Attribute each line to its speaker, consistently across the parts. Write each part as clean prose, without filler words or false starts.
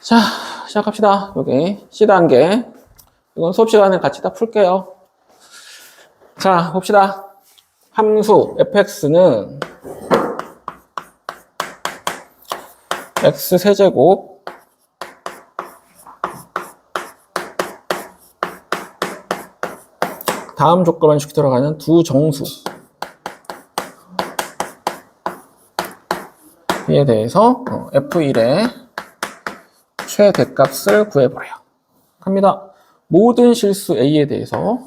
Speaker 1: 자, 시작합시다. 여기 C단계. 이건 수업 시간에 같이 다 풀게요. 자, 봅시다. 함수 fx는 x세제곱 다음 조건만 씩 들어가는 두 정수 에 대해서 f1의 최대값을 구해보래요. 갑니다. 모든 실수 a에 대해서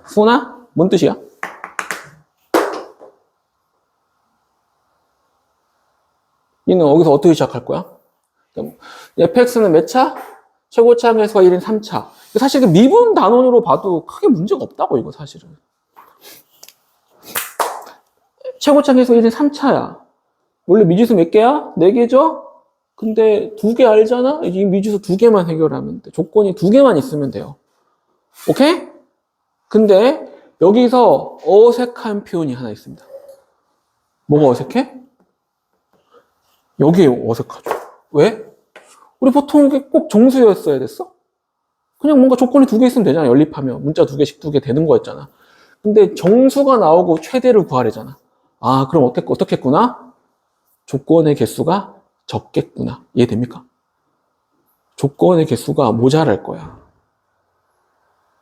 Speaker 1: 수나? 뭔 뜻이야? 얘는 여기서 어떻게 시작할 거야? fx는 몇 차? 최고차 함수가 1인 3차. 사실 미분 단원으로 봐도 크게 문제가 없다고, 이거 사실은. 최고차 함수가 1인 3차야. 원래 미지수 몇 개야? 4개죠? 근데 2개 알잖아? 이 미지수 2개만 해결하면 돼. 조건이 2개만 있으면 돼요. 오케이? 근데 여기서 어색한 표현이 하나 있습니다. 뭐가 어색해? 여기에 어색하죠. 왜? 우리 보통 이게 꼭 정수였어야 됐어? 그냥 뭔가 조건이 2개 있으면 되잖아. 연립하면. 문자 2개씩 2개 되는 거였잖아. 근데 정수가 나오고 최대를 구하래잖아. 아, 그럼 어떻게 했구나? 조건의 개수가 적겠구나. 이해됩니까? 조건의 개수가 모자랄 거야.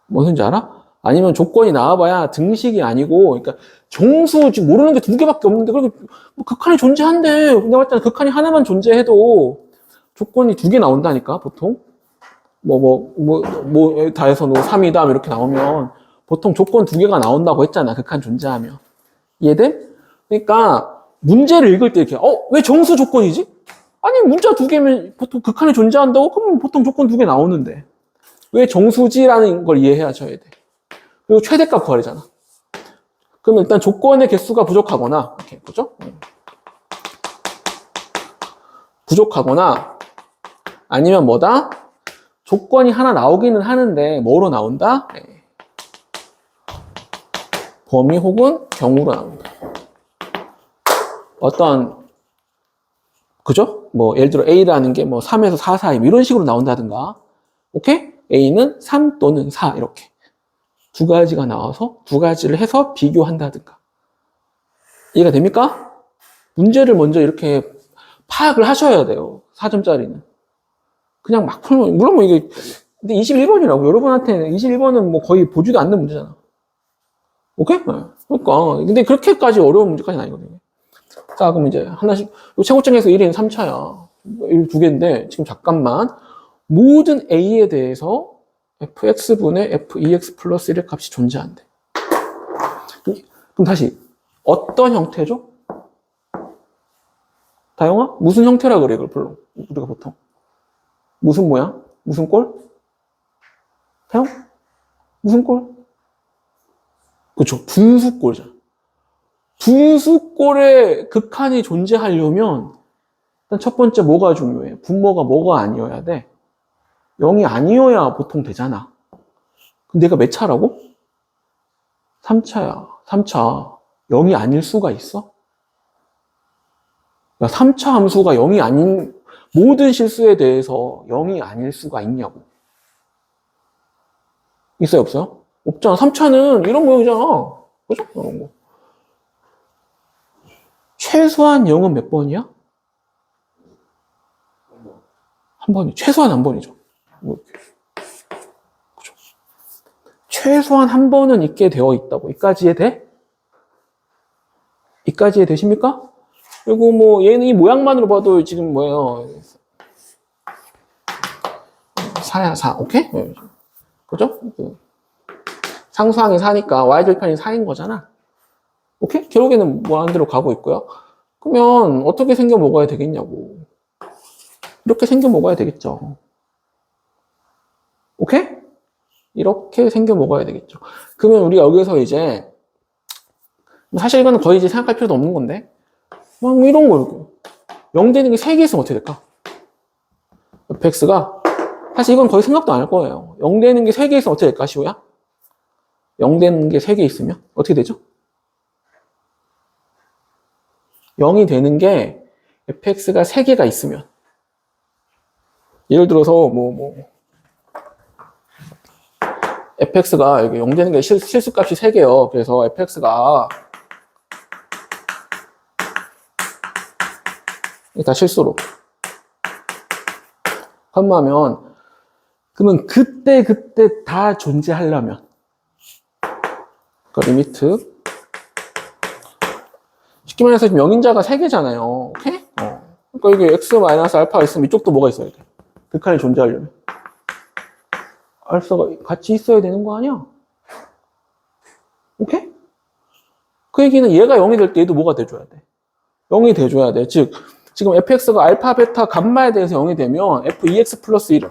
Speaker 1: 무슨지 알아? 아니면 조건이 나와봐야 등식이 아니고, 그러니까 정수 지금 모르는 게 2개밖에 없는데, 그리고 뭐 극한이 존재한대. 내가 봤을 때는 극한이 하나만 존재해도 조건이 2개 나온다니까, 보통. 다 해서 3이다, 이렇게 나오면 보통 조건 2개가 나온다고 했잖아, 극한 존재하면. 이해돼? 그러니까 문제를 읽을 때 이렇게, 왜 정수 조건이지? 아니, 문자 2개면 보통 극한이 존재한다고? 그러면 보통 조건 2개 나오는데. 왜 정수지라는 걸 이해해야셔야 돼. 그리고 최대값 구하래잖아. 그럼 일단 조건의 개수가 부족하거나, 이렇게, 그죠? 부족하거나, 아니면 뭐다? 조건이 하나 나오기는 하는데, 뭐로 나온다? 범위 혹은 경우로 나온다. 어떤, 그죠? 예를 들어 A라는 게 3에서 4 사이, 이런 식으로 나온다든가. 오케이? A는 3 또는 4, 이렇게. 2가지가 나와서 2가지를 해서 비교한다든가. 이해가 됩니까? 문제를 먼저 이렇게 파악을 하셔야 돼요. 4점짜리는. 그냥 막 풀면, 물론 이게, 근데 21번이라고. 여러분한테는 21번은 거의 보지도 않는 문제잖아. 오케이? 네. 그러니까. 근데 그렇게까지 어려운 문제까지는 아니거든요. 자, 그럼 이제 하나씩, 최고점에서 1인 3차야. 2개인데, 지금 잠깐만. 모든 A에 대해서 fx분의 f2x 플러스 1의 값이 존재한대. 그럼 다시 어떤 형태죠? 다영아? 무슨 형태라 그래, 이걸 불러? 우리가 보통 무슨 모양? 무슨 꼴? 다영? 무슨 꼴? 그렇죠. 분수꼴이잖아. 분수꼴의 극한이 존재하려면 일단 첫 번째 뭐가 중요해? 분모가 뭐가 아니어야 돼? 0이 아니어야 보통 되잖아. 그럼 내가 몇 차라고? 3차야. 3차. 0이 아닐 수가 있어? 야, 3차 함수가 0이 아닌, 모든 실수에 대해서 0이 아닐 수가 있냐고. 있어요, 없어요? 없잖아. 3차는 이런 모양이잖아. 그죠? 이런 거. 최소한 0은 몇 번이야? 한 번이. 최소한 한 번이죠. 그죠? 최소한 한 번은 있게 되어 있다고. 이까지에 돼? 이까지에 되십니까? 그리고 얘는 이 모양만으로 봐도 지금 뭐예요? 4야, 4. 오케이? 그죠? 상수항이 4니까 y절편이 4인 거잖아. 오케이? 결국에는 뭐라는 대로 가고 있고요. 그러면 어떻게 생겨 먹어야 되겠냐고. 이렇게 생겨 먹어야 되겠죠. 오케이? 이렇게 생겨 먹어야 되겠죠. 그러면 우리가 여기서 이제 사실 이거는 거의 이제 생각할 필요도 없는 건데 막 이런 거 이렇게 0 되는 게 3개 있으면 어떻게 될까? fx가 사실 이건 거의 생각도 안 할 거예요. 0 되는 게 3개 있으면 어떻게 될까, 시호야? 0 되는 게 3개 있으면 어떻게 되죠? 0이 되는 게 fx가 3개가 있으면 예를 들어서 fx가 여기 0 되는 게 실수값이 3개요. 그래서 fx가 다 실수로 컴마면 그러면 그때 다 존재하려면 그 리미트 쉽게 말해서 지금 영인자가 3개잖아요. 오케이? 그러니까 이게 x-알파가 있으면 이쪽도 뭐가 있어야 돼? 극한이 존재하려면 알파가 같이 있어야 되는 거 아니야? 오케이? 그 얘기는 얘가 0이 될 때 얘도 뭐가 돼줘야 돼? 0이 돼줘야 돼. 즉 지금 fx가 알파, 베타, 감마에 대해서 0이 되면 f2x 플러스 1은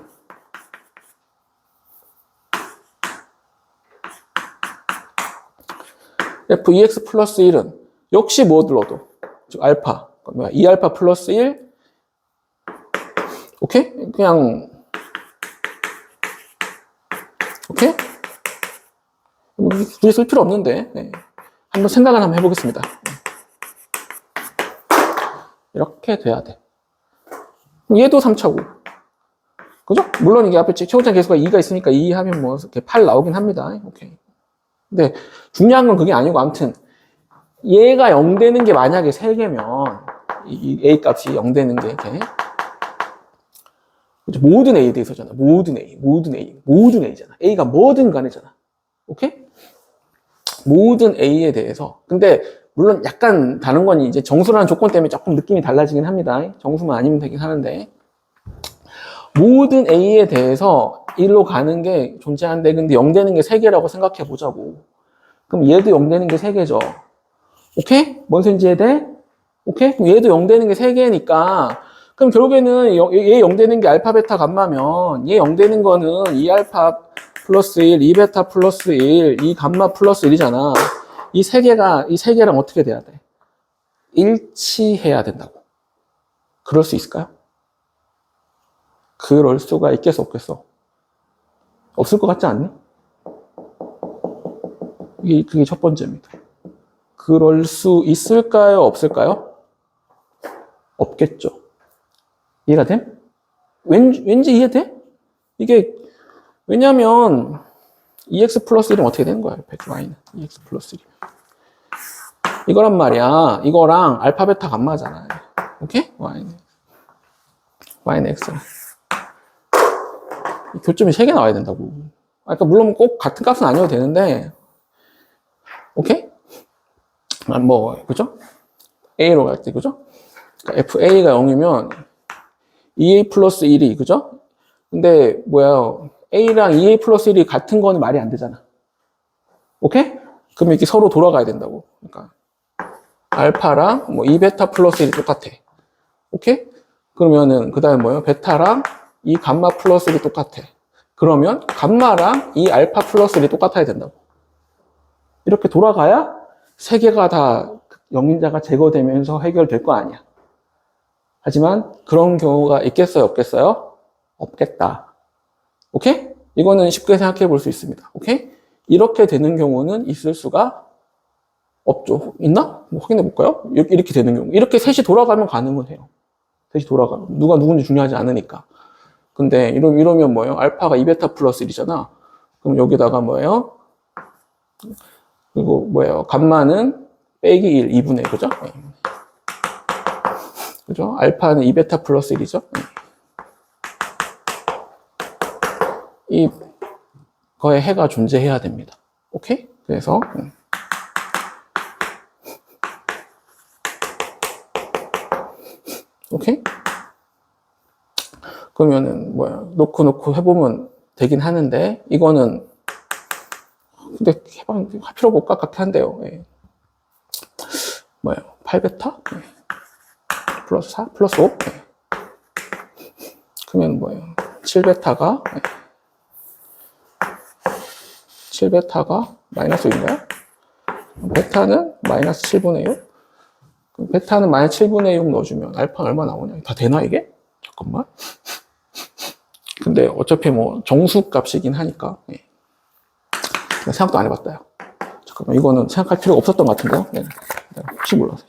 Speaker 1: f2x 플러스 1은 역시 뭐 들어도 즉 알파, 2알파 플러스 1 오케이? 그냥 오케이? 굳이 쓸 필요 없는데 네. 한번 생각을 한번 해보겠습니다. 이렇게 돼야 돼. 얘도 3차고 그죠? 물론 이게 앞에 최고점 계수가 2가 있으니까 2 하면 뭐 이렇게 8 나오긴 합니다. 오케이. 근데 중요한 건 그게 아니고 아무튼 얘가 0 되는 게 만약에 3개면 이 A 값이 0 되는 게 이렇게 모든 A에 대해서잖아. 모든 A잖아. A가 뭐든 간에잖아. 오케이? 모든 A에 대해서. 근데 물론 약간 다른 건 이제 정수라는 조건 때문에 조금 느낌이 달라지긴 합니다. 정수만 아니면 되긴 하는데 모든 A에 대해서 1로 가는 게 존재하는데 근데 0 되는 게 3개라고 생각해 보자고. 그럼 얘도 0 되는 게 3개죠. 오케이? 뭔 소리인지 이해돼? 오케이? 그럼 얘도 0 되는 게 3개니까 그럼 결국에는 얘 0 되는 게 알파, 베타, 감마면 얘 0 되는 거는 2알파 플러스 1, 2베타 플러스 1, 2감마 플러스 1이잖아. 이 세 개랑 어떻게 돼야 돼? 일치해야 된다고. 그럴 수 있을까요? 그럴 수가 있겠어, 없겠어? 없을 것 같지 않니? 그게 첫 번째입니다. 그럴 수 있을까요? 없을까요? 없겠죠. 이해가 돼? 왠지 이해돼? 이게, 왜냐면, 2x 플러스 1은 어떻게 되는 거야? y는 2x 플러스 1. 이거란 말이야. 이거랑 알파, 베타, 감마잖아. 오케이? y는 x. 교점이 3개 나와야 된다고. 그러니까 물론 꼭 같은 값은 아니어도 되는데, 오케이? 그죠? A로 갈 때, 그죠? 그러니까 FA가 0이면 2A 플러스 1이, 그죠? 근데, A랑 2A 플러스 1이 같은 거는 말이 안 되잖아. 오케이? 그러면 이렇게 서로 돌아가야 된다고. 그러니까, 알파랑 2베타 플러스 1이 똑같아. 오케이? 그러면은, 그 다음에 베타랑 2감마 플러스 1이 똑같아. 그러면, 감마랑 2알파 플러스 1이 똑같아야 된다고. 이렇게 돌아가야 3개가 다 영인자가 제거되면서 해결될 거 아니야. 하지만 그런 경우가 있겠어요? 없겠어요? 없겠다. 오케이? 이거는 쉽게 생각해 볼 수 있습니다. 오케이? 이렇게 되는 경우는 있을 수가 없죠. 있나? 확인해 볼까요? 이렇게 되는 경우. 이렇게 셋이 돌아가면 가능은 해요. 셋이 돌아가면. 누가 누군지 중요하지 않으니까. 근데 이러면 알파가 2베타 플러스 1이잖아. 그럼 여기다가 그리고 감마는 빼기 1, 2분의 1, 그죠? 그죠? 알파는 2베타 플러스 1이죠? 이거의 해가 존재해야 됩니다. 오케이? 그래서, 오케이? 그러면은, 놓고 해보면 되긴 하는데, 이거는, 근데 할 필요가 못 같긴 한데요. 8베타? 플러스 4? 플러스 5? 그러면 7베타가 7베타가 마이너스 5인가요? 베타는 마이너스 7분의 6? 베타는 마이너스 7분의 6 넣어주면 알파는 얼마 나오냐? 다 되나 이게? 잠깐만. 근데 어차피 뭐 정수값이긴 하니까 생각도 안 해봤다요. 잠깐만, 이거는 생각할 필요가 없었던 것 같은데요. 내가 혹시 몰라서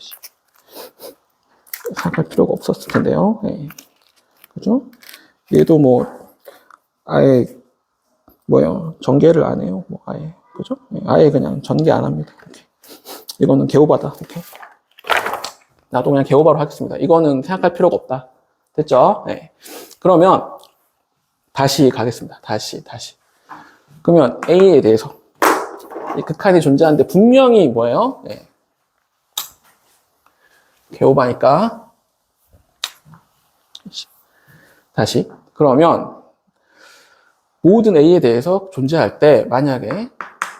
Speaker 1: 생각할 필요가 없었을 텐데요. 그죠? 얘도 뭐 아예 뭐요, 전개를 안 해요. 뭐 아예, 그죠? 아예 그냥 전개 안 합니다. 이렇게. 이거는 개오바다. 오케이. 나도 그냥 개오바로 하겠습니다. 이거는 생각할 필요가 없다. 됐죠? 그러면 다시 가겠습니다. 다시. 그러면 A에 대해서 이 극한이 존재하는데 분명히 뭐예요? 개오바니까 다시. 그러면 모든 A에 대해서 존재할 때 만약에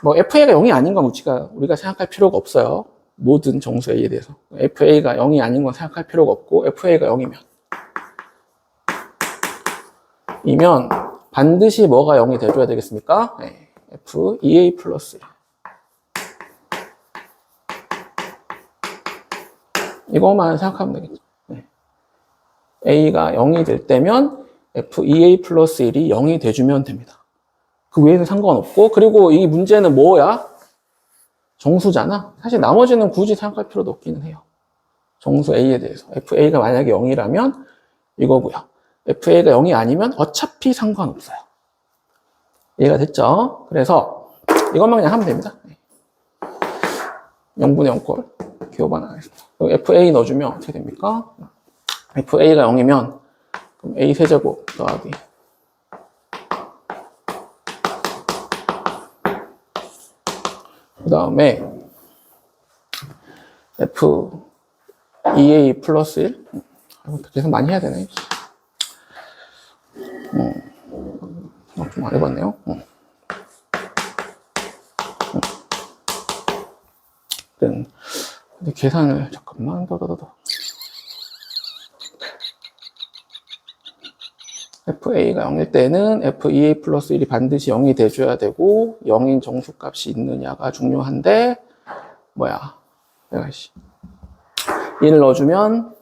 Speaker 1: 뭐 FA가 0이 아닌 건 우리가 생각할 필요가 없어요. 모든 정수 A에 대해서 FA가 0이 아닌 건 생각할 필요가 없고, FA가 0이면 반드시 뭐가 0이 돼줘야 되겠습니까? FEA 플러스 1. 이것만 생각하면 되겠죠. A가 0이 될 때면 FEA 플러스 1이 0이 돼주면 됩니다. 그 외에는 상관없고, 그리고 이 문제는 뭐야? 정수잖아. 사실 나머지는 굳이 생각할 필요도 없기는 해요. 정수 A에 대해서. FA가 만약에 0이라면 이거고요. FA가 0이 아니면 어차피 상관없어요. 이해가 됐죠? 그래서 이것만 그냥 하면 됩니다. 0분의 0꼴 기호반 하겠습니다. FA 넣어주면 어떻게 됩니까? FA가 0이면 그럼 A 세제곱 더하기 그 다음에 FEA 플러스 1. 계속 많이 해야 되네. 좀 안 해봤네요. 근데 계산을 잠깐만 더. FA가 0일 때는 FEA 플러스 1이 반드시 0이 돼줘야 되고, 0인 정수값이 있느냐가 중요한데, 내가 1을 넣어주면,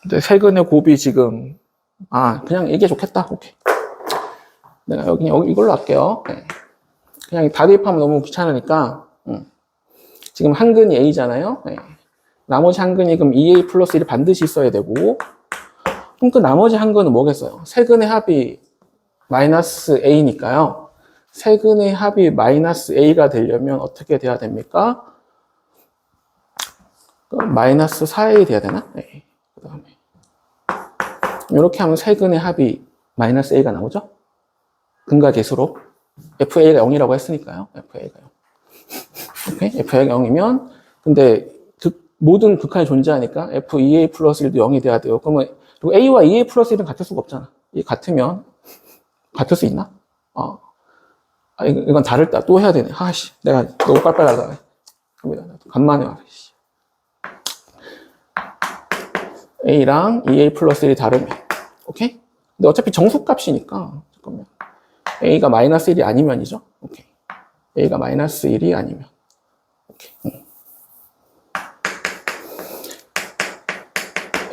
Speaker 1: 근데 세근의 곱이 지금, 그냥 이게 좋겠다. 오케이. 내가 여기 이걸로 할게요. 그냥 다 대입하면 너무 귀찮으니까, 지금 한 근이 A잖아요. 나머지 한 근이 그럼 EA 플러스 1이 반드시 있어야 되고, 그럼 그 나머지 한 근은 뭐겠어요? 세근의 합이 마이너스 A니까요. 세근의 합이 마이너스 A가 되려면 어떻게 돼야 됩니까? 마이너스 4A 돼야 되나? 그 다음에 이렇게 하면 세근의 합이 마이너스 A가 나오죠? 근과 계수로 FA가 0이라고 했으니까요. FA가 0. 오케이? FA가 0이면, 근데 모든 극한이 존재하니까 FEA 플러스 1도 0이 돼야 돼요. 그러면 그리고 A와 EA 플러스 1은 같을 수가 없잖아. 이 같으면 같을 수 있나? 이건 다를다. 또 해야 되네. 내가 너무 빨빨 하다. 갑니다. 간만에 와. A랑 EA 플러스 1이 다르면, 오케이? 근데 어차피 정수값이니까, 잠깐만. A가 마이너스 1이 아니면이죠? 오케이. A가 마이너스 1이 아니면. 오케이.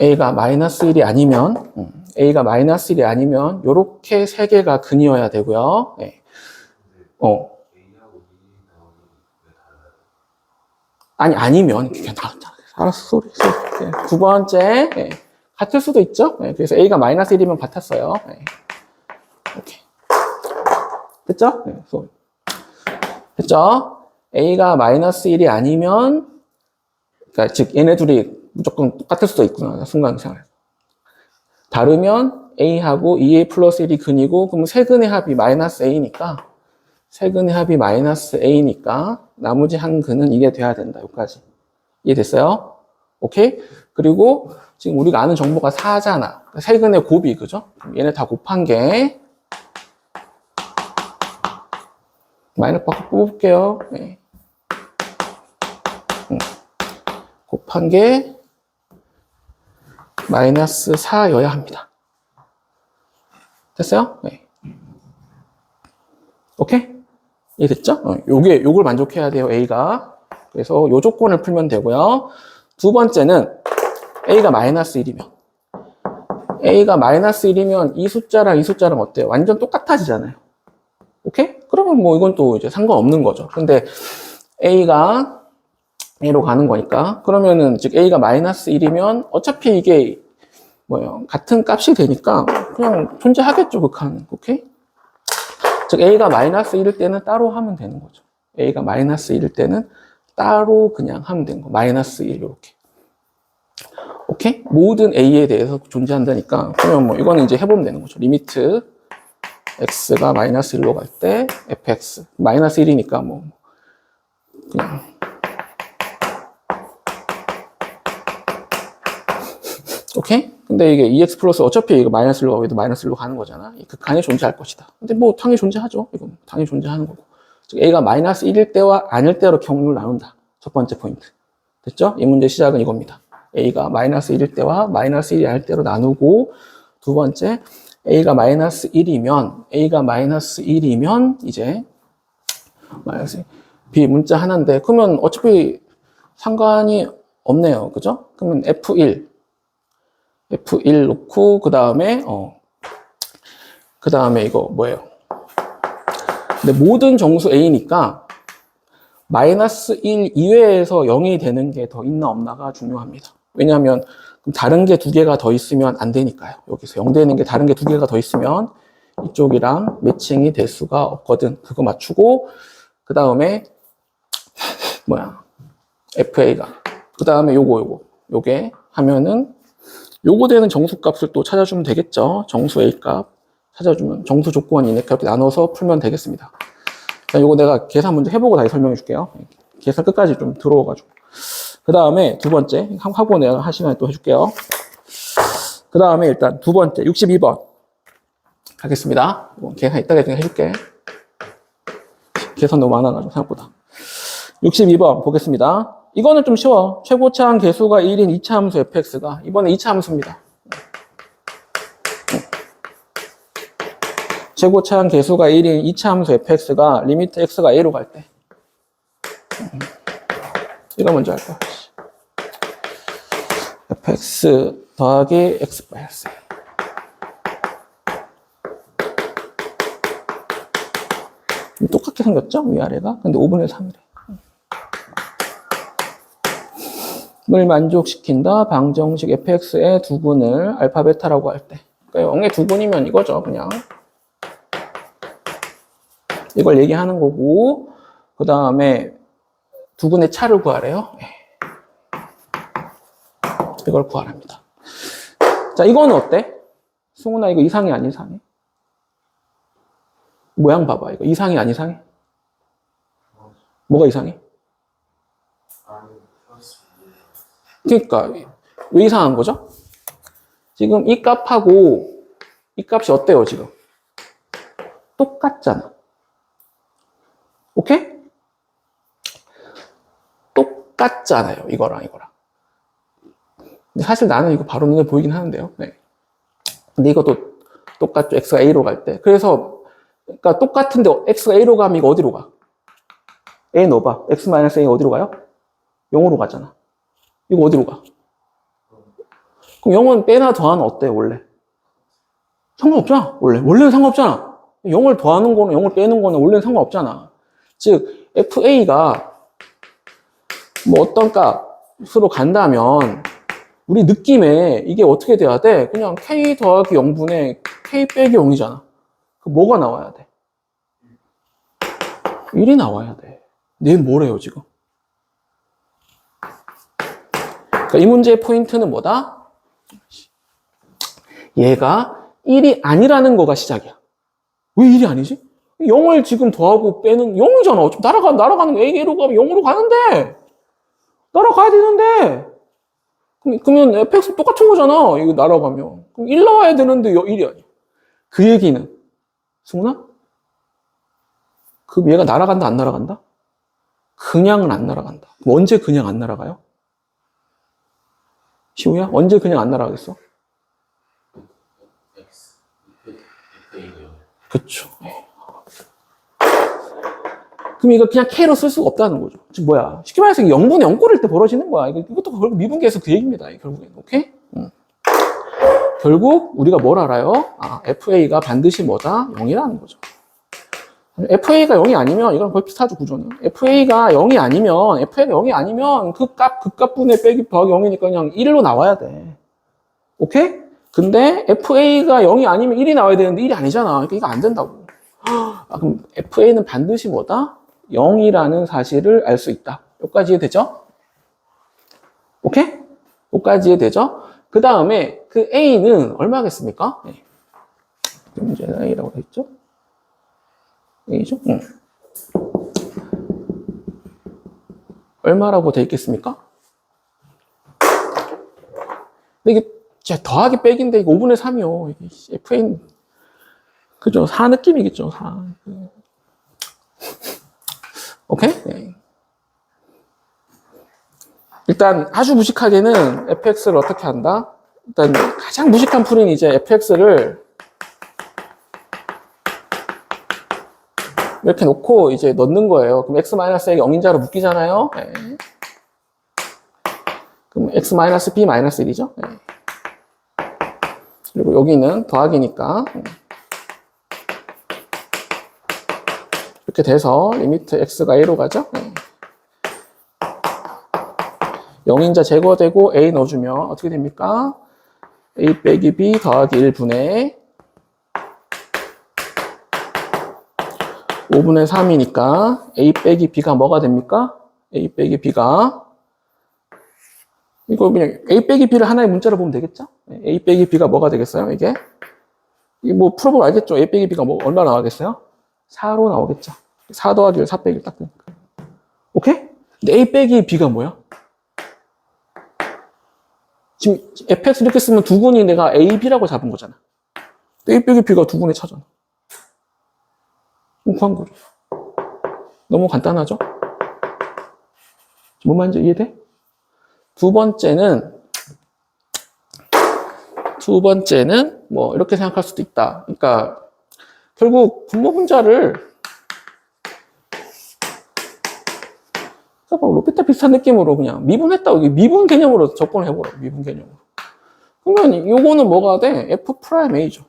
Speaker 1: A가 마이너스 1이 아니면, A가 마이너스 1이 아니면, 요렇게 세 개가 근이어야 되고요. 아니면, 그냥 알았어, 소리. 두 번째, 같을 수도 있죠? 그래서 A가 마이너스 1이면 같았어요. 오케이. 됐죠? 됐죠? A가 마이너스 1이 아니면, 그러니까 즉, 얘네 둘이 무조건 똑같을 수도 있구나, 순간생활. 다르면 A하고 EA 플러스 1이 근이고, 그럼 세근의 합이 마이너스 A니까, 세근의 합이 마이너스 A니까, 나머지 한 근은 이게 돼야 된다, 여기까지. 이해됐어요? 오케이? 그리고 지금 우리가 아는 정보가 4잖아. 세근의 곱이, 그죠? 얘네 다 곱한 게, 마이너스 바꿔 뽑을게요. 곱한 게 마이너스 4여야 합니다. 됐어요? 오케이? 이해됐죠? 요걸 만족해야 돼요, A가. 그래서 요 조건을 풀면 되고요. 두 번째는 A가 마이너스 1이면. A가 마이너스 1이면 이 숫자랑 이 숫자랑 어때요? 완전 똑같아지잖아요. 오케이? 그러면 뭐 이건 또 이제 상관없는 거죠. 근데 A가 A로 가는 거니까. 그러면은 즉 A가 마이너스 1이면 어차피 이게 뭐예요? 같은 값이 되니까 그냥 존재하겠죠, 극한은. 오케이? 즉 A가 마이너스 1일 때는 따로 하면 되는 거죠. A가 마이너스 1일 때는 따로 그냥 하면 되는 거. 마이너스 1 이렇게. 오케이? 모든 A에 대해서 존재한다니까. 그러면 뭐 이거는 이제 해보면 되는 거죠. 리미트 X가 마이너스 1로 갈 때 fx 마이너스 1이니까 뭐 그냥 오케이? 근데 이게 2x 플러스 어차피 이거 마이너스 1로 가고 얘도 마이너스 1로 가는 거잖아. 이 극한이 존재할 것이다. 근데 뭐 당연히 존재하죠. 이건 당연히 존재하는 거고. 즉 A가 마이너스 1일 때와 아닐 때로 경우를 나눈다. 첫 번째 포인트. 됐죠? 이 문제 시작은 이겁니다. A가 마이너스 1일 때와 마이너스 1이 아닐 때로 나누고, 두 번째 A가 마이너스 1이면 이제 마이너스 B 문자 하나인데 그러면 어차피 상관이 없네요. 그죠? 그러면 F1 놓고 그 다음에 이거 뭐예요? 근데 모든 정수 A니까 마이너스 1 이외에서 0이 되는 게 더 있나 없나가 중요합니다. 왜냐하면 다른 게 두 개가 더 있으면 안 되니까요. 여기서 0 되는 게 다른 게 두 개가 더 있으면 이쪽이랑 매칭이 될 수가 없거든. 그거 맞추고 그 다음에 FA가 그 다음에 요게 하면은 요거 되는 정수값을 또 찾아주면 되겠죠. 정수 A값 찾아주면 정수 조건 이렇게 나눠서 풀면 되겠습니다. 자, 요거 내가 계산 문제 해보고 다시 설명해 줄게요. 계산 끝까지 좀 들어와가지고. 그 다음에 두 번째, 하고 내가 한 시간에 또 해줄게요. 그 다음에 일단 두 번째, 62번. 가겠습니다. 계산 이따가 해줄게. 계산 너무 많아가지고, 생각보다. 62번 보겠습니다. 이거는 좀 쉬워. 최고차항 계수가 1인 2차 함수 fx가, 이번에 2차 함수입니다. 최고차항 계수가 1인 2차 함수 fx가 리미트 x가 a로 갈 때. 이거 먼저 할 거야. fx 더하기 x 마이너스 똑같게 생겼죠? 위아래가. 근데 5분의 3이래. 을 만족시킨다. 방정식 fx의 두근을 알파 베타라고 할 때. 그러니까 0의 두근이면 이거죠. 그냥. 이걸 얘기하는 거고, 그 다음에 두근의 차를 구하래요. 이걸 구하랍니다. 자, 이거는 어때? 승훈아, 이거 이상해, 안 이상해? 모양 봐봐. 이거 이상해, 안 이상해? 뭐가 이상해? 그러니까 왜 이상한 거죠? 지금 이 값하고 이 값이 어때요, 지금? 똑같잖아. 오케이? 똑같잖아요, 이거랑. 근데 사실 나는 이거 바로 눈에 보이긴 하는데요. 네. 근데 이것도 똑같죠. x가 a로 갈 때. 그래서 그러니까 똑같은데 x가 a로 가면 이거 어디로 가? a 넣어봐. x-a 어디로 가요? 0으로 가잖아. 이거 어디로 가? 그럼 0은 빼나 더하나 어때요, 원래? 상관없잖아, 원래. 원래는 상관없잖아. 0을 더하는 거는 0을 빼는 거는 원래는 상관없잖아. 즉, fa가 뭐 어떤 값으로 간다면 우리 느낌에 이게 어떻게 돼야 돼? 그냥 k 더하기 0분의 k 빼기 0이잖아. 그 뭐가 나와야 돼? 1이 나와야 돼. 근데 얘는 뭐래요, 지금? 그러니까 이 문제의 포인트는 뭐다? 얘가 1이 아니라는 거가 시작이야. 왜 1이 아니지? 0을 지금 더하고 빼는 0이잖아. 어차피 날아가는 거 A로 가면 0으로 가는데 날아가야 되는데 그러면 fx 똑같은 거잖아. 이거 날아가면. 그럼 1 나와야 되는데 1이 아니야. 그 얘기는 승훈아? 그럼 얘가 날아간다 안 날아간다? 그냥은 안 날아간다. 그럼 언제 그냥 안 날아가요? 시우야? 언제 그냥 안 날아가겠어? 그쵸. 그럼 이거 그냥 K로 쓸 수가 없다는 거죠. 지금 뭐야? 쉽게 말해서 0분의 0꼴일 때 벌어지는 거야. 이것도 결국 미분계에서 그 얘기입니다. 결국엔. 오케이? 결국 우리가 뭘 알아요? FA가 반드시 뭐다? 0이라는 거죠. FA가 0이 아니면 이건 거의 비슷하죠, 구조는. FA가 0이 아니면 그 값분의 빼기 더하기 0이니까 그냥 1로 나와야 돼. 오케이? 근데 FA가 0이 아니면 1이 나와야 되는데 1이 아니잖아. 그러니까 이거 안 된다고. 그럼 FA는 반드시 뭐다? 0이라는 사실을 알 수 있다. 여기까지 이해되죠? 오케이? 여기까지 이해되죠? 그 다음에 그 A는 얼마겠습니까? 네. 문제는 A라고 했죠? A죠? 응. 얼마라고 돼 있겠습니까? 근데 이게 진짜 더하기 빼기인데 이거 5분의 3이요. 이게 FA는 그죠? 4 느낌이겠죠. 4. 오케이? 네. 일단 아주 무식하게는 fx를 어떻게 한다? 일단 가장 무식한 풀이는 이제 fx를 이렇게 놓고 이제 넣는 거예요. 그럼 x-a가 0인자로 묶이잖아요. 네. 그럼 x-b-1이죠. 네. 그리고 여기는 더하기니까 이렇게 돼서 리미트 x가 a로 가죠. 네. 0인자 제거되고 a 넣어주면 어떻게 됩니까? a 빼기 b 더하기 1분의 5분의 3이니까 a 빼기 b가 뭐가 됩니까? a 빼기 b가 이거 그냥 a 빼기 b를 하나의 문자로 보면 되겠죠? a 빼기 b가 뭐가 되겠어요? 이게 뭐 풀어보면 알겠죠? a 빼기 b가 뭐 얼마 나오겠어요? 4로 나오겠죠? 4 더하기 1, 4 빼기 딱 되니까. 오케이? 근데 a 빼기 b가 뭐야? 지금 fx 이렇게 쓰면 두 군이 내가 a, b라고 잡은 거잖아. a 빼기 b가 두 군의 차잖아. 구한 거죠. 너무 간단하죠? 뭔 말인지 이해돼? 두 번째는 뭐 이렇게 생각할 수도 있다. 그러니까 결국 분모 분자를 로피타 비슷한 느낌으로 그냥 미분했다고 미분 개념으로 접근을 해보라고. 미분 개념으로. 그러면 요거는 뭐가 돼? F'A죠.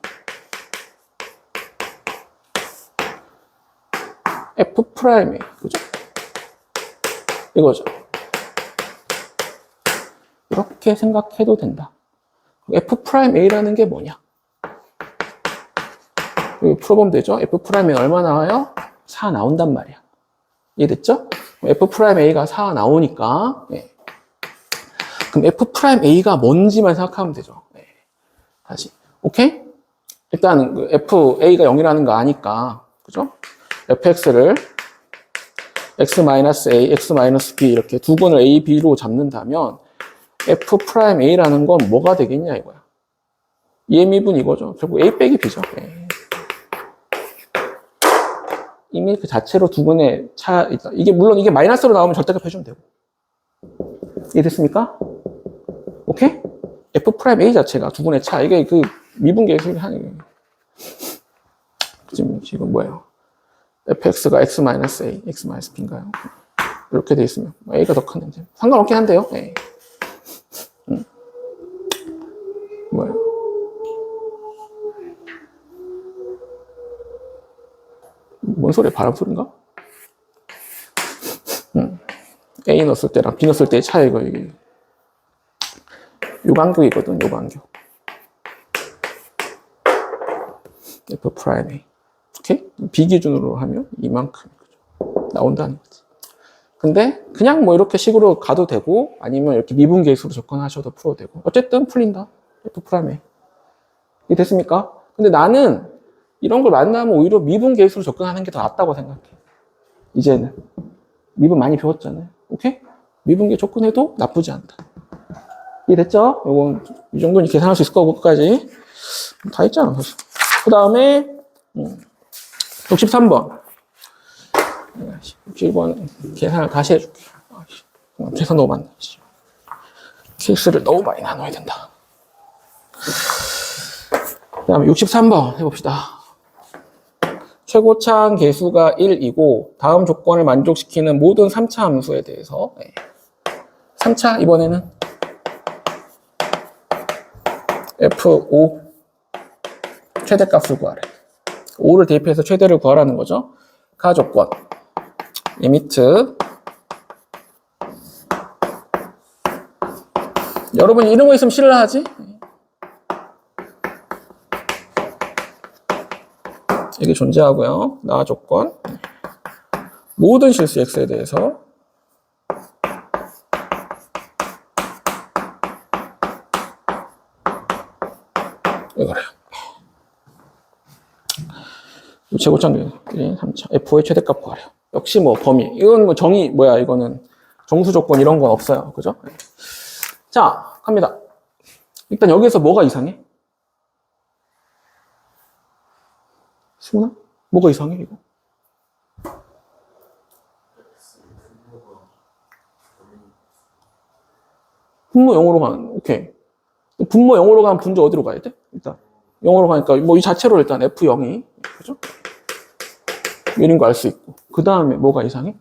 Speaker 1: F'A. 그죠? 이거죠. 이렇게 생각해도 된다. F'A라는 게 뭐냐? 여기 풀어보면 되죠? F'A 얼마 나와요? 4 나온단 말이야. 이해됐죠? F'A가 4 나오니까, 네. 그럼 F'A가 뭔지만 생각하면 되죠. 네. 다시. 오케이? 일단, FA가 0이라는 거 아니까, 그죠? fx를 x-a, x-b 이렇게 두 군을 a, b로 잡는다면, F'A라는 건 뭐가 되겠냐, 이거야. 이해미분 이거죠. 결국 a 빼기 b죠. 네. 이미 그 자체로 두 분의 차 있다. 이게 물론 이게 마이너스로 나오면 절대값 해주면 되고. 이해됐습니까? 오케이? F'A 자체가 두 분의 차. 이게 그 미분계에서 하는 지금 뭐예요? fx가 x-a, x-b인가요? 이렇게 돼 있으면 a가 더 큰데 상관없긴 한데요. 네. 뭐예요? 뭔 소리야? 바람 소리인가? A 넣었을 때랑 B 넣었을 때의 차이가 이게 요간격이거든, 요간격. F'A. 오케이? B 기준으로 하면 이만큼 나온다는 거지. 근데 그냥 뭐 이렇게 식으로 가도 되고 아니면 이렇게 미분계수로 접근하셔도 풀어도 되고 어쨌든 풀린다. F'A. 이게 됐습니까? 근데 나는 이런 걸 만나면 오히려 미분계수로 접근하는 게 더 낫다고 생각해. 이제는. 미분 많이 배웠잖아요. 오케이? 미분계 접근해도 나쁘지 않다. 이해됐죠? 요건 이 정도는 계산할 수 있을 거고 끝까지. 다 했잖아, 사실. 그 다음에 63번. 61번 계산을 다시 해줄게. 계산 너무 많네. 케이스를 너무 많이 나눠야 된다. 그 다음에 63번 해봅시다. 최고차항 계수가 1이고 다음 조건을 만족시키는 모든 3차 함수에 대해서 3차 이번에는 F5 최대값을 구하래. 5를 대입해서 최대를 구하라는 거죠. 가 조건 리미트 여러분 이런 거 있으면 신라하지? 이게 존재하고요. 나 조건 모든 실수 x에 대해서 이거래요. 최고차항 3차 F의 최대값 구하래요. 역시 뭐 범위 이건 뭐 정의 뭐야 이거는 정수 조건 이런 건 없어요. 그죠? 자 갑니다. 일단 여기서 뭐가 이상해? 승훈아? 뭐가 이상해 이거? 분모 0으로 가는 오케이. 분모 0으로 가면 분조 어디로 가야 돼? 일단 0으로 가니까 뭐 이 자체로 일단 F0이 그죠? 이런 거 알 수 있고 그 다음에 뭐가 이상해?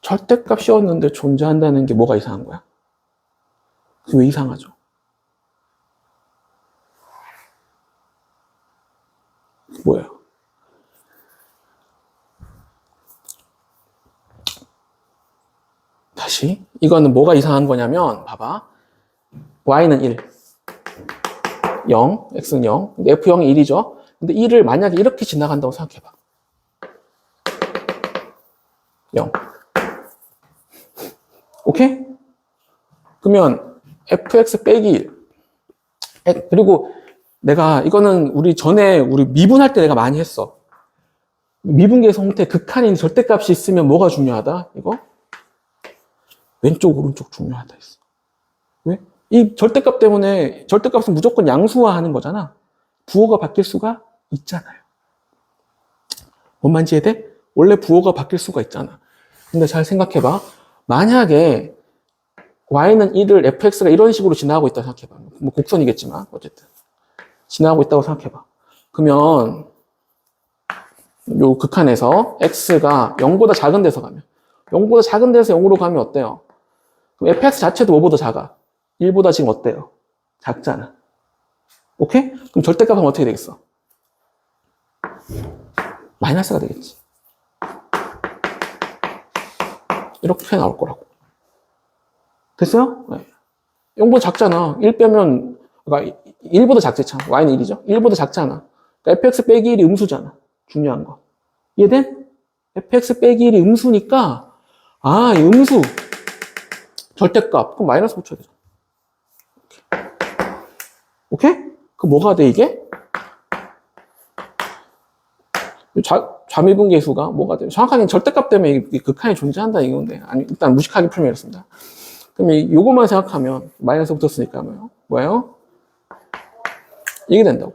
Speaker 1: 절대값이었는데 존재한다는 게 뭐가 이상한 거야? 왜 이상하죠? 뭐예요? 다시 이거는 뭐가 이상한 거냐면 봐봐 y는 1 0 x는 0 f0이 1이죠 근데 1을 만약에 이렇게 지나간다고 생각해봐 0 오케이? 그러면 fx 빼기 1 그리고 내가 이거는 우리 전에 우리 미분할 때 내가 많이 했어 미분계에서 형태 극한인 절대값이 있으면 뭐가 중요하다? 이거? 왼쪽 오른쪽 중요하다 했어 왜? 이 절대값 때문에 절대값은 무조건 양수화하는 거잖아 부호가 바뀔 수가 있잖아요 뭔 말인지 이해돼? 원래 부호가 바뀔 수가 있잖아 근데 잘 생각해봐 만약에 y는 1을 fx가 이런 식으로 지나가고 있다고 생각해봐 뭐 곡선이겠지만 어쨌든 지나가고 있다고 생각해봐 그러면 요 극한에서 x가 0보다 작은 데서 가면 0보다 작은 데서 0으로 가면 어때요? 그럼 fx 자체도 뭐보다 작아? 1보다 지금 어때요? 작잖아. 오케이? 그럼 절대값은 어떻게 되겠어? 마이너스가 되겠지. 이렇게 나올 거라고. 됐어요? 네. 0보다 작잖아. 1 빼면, 그러니까 1보다 작지 참. y는 1이죠? 1보다 작잖아. 그러니까 fx 빼기 1이 음수잖아. 중요한 거. 이해된? fx 빼기 1이 음수니까, 아, 이 음수. 절대값. 그럼 마이너스 붙여야 되잖아. 오케이? 그 뭐가 돼, 이게? 좌미분계수가 뭐가 돼요? 정확하게 절대값 때문에 이 극한이 존재한다 이건데 아니 일단 무식하게 풀면 이렇습니다. 그러면 요것만 생각하면 마이너스 붙었으니까 뭐예요? 이게 된다고.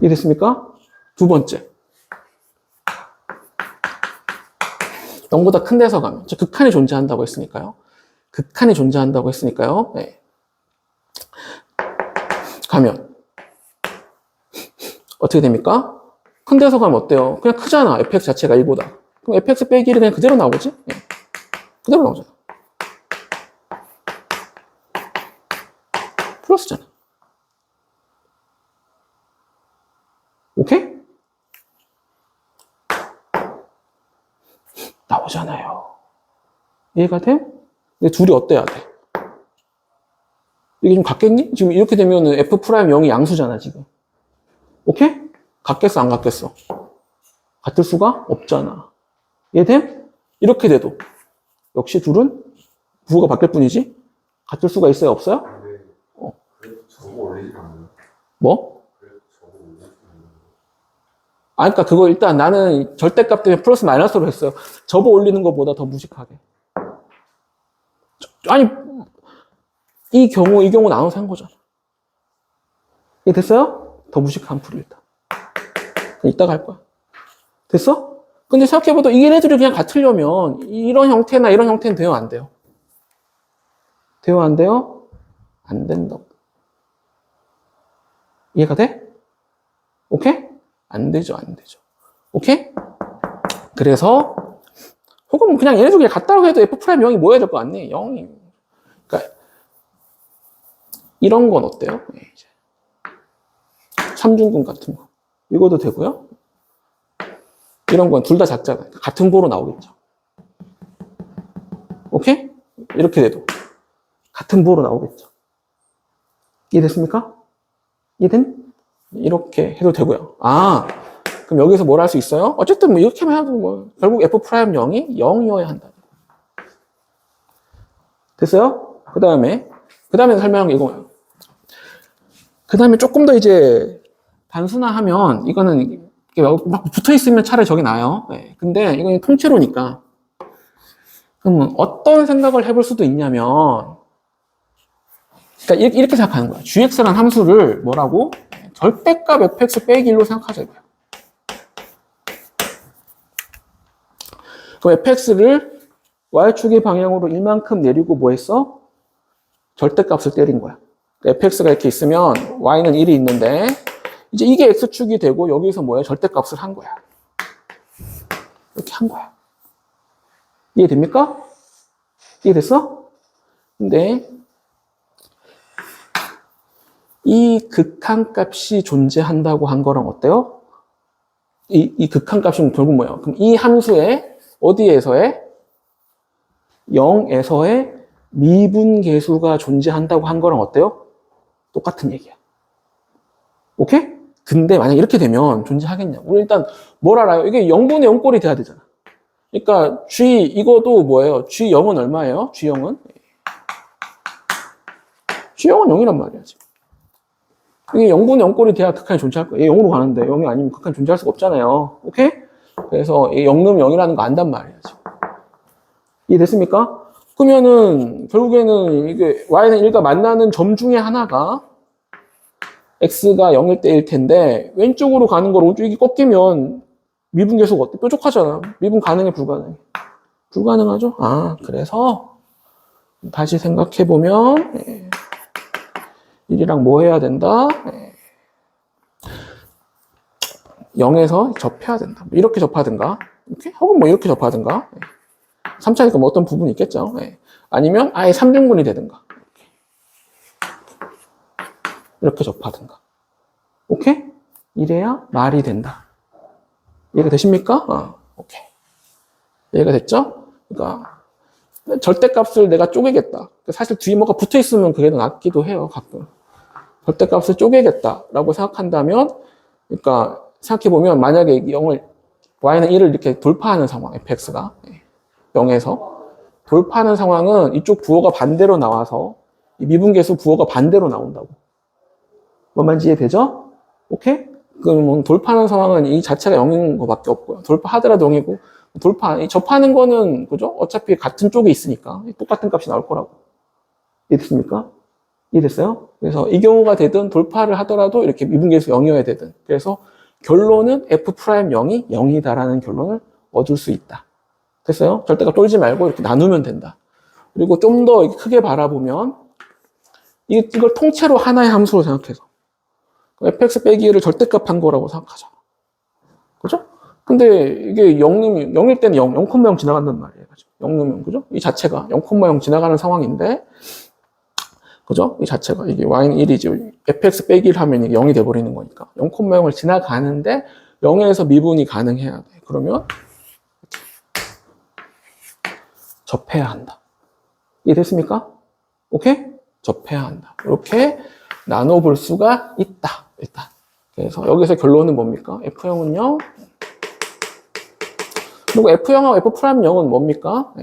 Speaker 1: 이해됐습니까? 두 번째. 0보다 큰 데서 가면 극한이 존재한다고 했으니까요. 극한이 존재한다고 했으니까요. 네. 가면 어떻게 됩니까? 큰 데서 가면 어때요? 그냥 크잖아. fx 자체가 1보다. 그럼 fx 빼기 1이 그냥 그대로 나오지? 네. 그대로 나오잖아. 플러스잖아. 오케이? 나오잖아요. 이해가 돼? 근데 둘이 어때야 돼? 이게 좀 같겠니? 지금 이렇게 되면은 f'0이 양수잖아, 지금. 오케이? 같겠어, 안 같겠어? 같을 수가 없잖아. 이해됨? 이렇게 돼도. 역시 둘은 부호가 바뀔 뿐이지? 같을 수가 있어요, 없어요?
Speaker 2: 네.
Speaker 1: 어.
Speaker 2: 저거 올리지 않나요?
Speaker 1: 뭐?
Speaker 2: 저거 올리지 않나요?
Speaker 1: 아, 그러니까 그거 일단 나는 절대값 때문에 플러스 마이너스로 했어요. 접어 올리는 것보다 더 무식하게. 아니, 이 경우 나눠서 한 거잖아. 이게 됐어요? 더 무식한 풀이 일단. 이따가 할 거야. 됐어? 근데 생각해봐도 이 얘네들이 그냥 같으려면 이런 형태나 이런 형태는 돼요, 안 돼요? 돼요, 안 돼요? 안 된다고. 이해가 돼? 오케이? 안 되죠, 안 되죠. 오케이? 그래서 혹은 그냥 얘네 중에 같다고 해도 F 프라임 0이 뭐 해야 될 거 아니? 0이. 그러니까 이런 건 어때요? 삼중근 같은 거. 이거도 되고요. 이런 건 둘 다 작잖아요. 같은 보로 나오겠죠. 오케이? 이렇게 돼도 같은 보로 나오겠죠. 이해됐습니까? 이해된? 이렇게 해도 되고요. 아, 그럼 여기서 뭘 할 수 있어요? 어쨌든 뭐 이렇게만 해도 뭐 결국 F 프라임 0이 0이어야 한다. 됐어요? 그 다음에 설명한 게 이거예요. 그 다음에 조금 더 이제 단순화하면 이거는 막 붙어 있으면 차라리 저게 나아요. 네. 근데 이건 통째로니까. 그러면 어떤 생각을 해볼 수도 있냐면, 그러니까 이렇게 생각하는 거야. gx라는 함수를 뭐라고? 절대값 fx 빼기 1로 생각하자 이거야. 그럼 fx를 y축의 방향으로 1만큼 내리고 뭐 했어? 절대값을 때린 거야. fx가 이렇게 있으면 y는 1이 있는데 이제 이게 x축이 되고 여기서 뭐야? 절대값을 한 거야. 이렇게 한 거야. 이해됩니까? 이해됐어? 근데 이 극한값이 존재한다고 한 거랑 어때요? 이 극한값이 결국 뭐예요? 그럼 이 함수의 어디에서의? 0에서의 미분계수가 존재한다고 한 거랑 어때요? 똑같은 얘기야. 오케이? 근데 만약 이렇게 되면 존재하겠냐? 우리 일단 뭘 알아요? 이게 0분의 0꼴이 돼야 되잖아. 그러니까 G 이거도 뭐예요? G0은 얼마예요? G0은? G0은 0이란 말이야 지금. 이게 0분의 0꼴이 돼야 극한이 존재할 거야. 얘 0으로 가는데 0이 아니면 극한이 존재할 수가 없잖아요. 오케이? 그래서 0 넣으면 0이라는 거 안단 말이야 지금. 이해됐습니까? 그러면은 결국에는 이게 y는 1과 만나는 점 중에 하나가 x가 0일 때일 텐데 왼쪽으로 가는 걸 오른쪽이 꺾이면 미분계수가 어때? 뾰족하잖아. 미분 가능해, 불가능해? 불가능하죠? 아, 그래서 다시 생각해보면 1이랑 뭐 해야 된다? 0에서 접해야 된다. 이렇게 접하든가 이렇게? 혹은 뭐 이렇게 접하든가 3차니까 뭐 어떤 부분이 있겠죠. 아니면 아예 3등분이 되든가 이렇게 접하든가. 오케이? 이래야 말이 된다. 이해가 되십니까? 오케이. 이해가 됐죠? 그러니까 절대값을 내가 쪼개겠다. 사실 뒤에 뭐가 붙어 있으면 그게 더 낫기도 해요, 가끔. 절대값을 쪼개겠다라고 생각한다면, 그러니까 생각해보면 만약에 0을 y는 1을 이렇게 돌파하는 상황, fx가 0에서 돌파하는 상황은 이쪽 부호가 반대로 나와서 이 미분계수 부호가 반대로 나온다고. 뭔 말인지 이해되죠? 오케이? 그럼 돌파하는 상황은 이 자체가 0인 것밖에 없고요. 돌파하더라도 0이고 접하는 거는 그죠? 어차피 같은 쪽에 있으니까 똑같은 값이 나올 거라고. 이해됐습니까? 이해됐어요? 그래서 이 경우가 되든 돌파를 하더라도 이렇게 미분계수 0이어야 되든. 그래서 결론은 f'0이 0이다라는 결론을 얻을 수 있다. 됐어요? 절대값 쫄지 말고 이렇게 나누면 된다. 그리고 좀 더 크게 바라보면 이걸 통째로 하나의 함수로 생각해서 fx 빼기 1을 절대값 한 거라고 생각하자. 그죠? 근데 이게 0일 때는 0,0 지나간단 말이에요. 0 넣으면, 그죠? 이 자체가 0,0 지나가는 상황인데, 그죠? 이 자체가, 이게 y는 1이지, fx 빼기 1 하면 이게 0이 돼버리는 거니까. 0,0을 지나가는데, 0에서 미분이 가능해야 돼. 그러면, 접해야 한다. 이해됐습니까? 오케이? 접해야 한다. 이렇게 나눠볼 수가 있다. 일단. 그래서 여기서 결론은 뭡니까? F0은요. 그리고 F0하고 F'0은 뭡니까?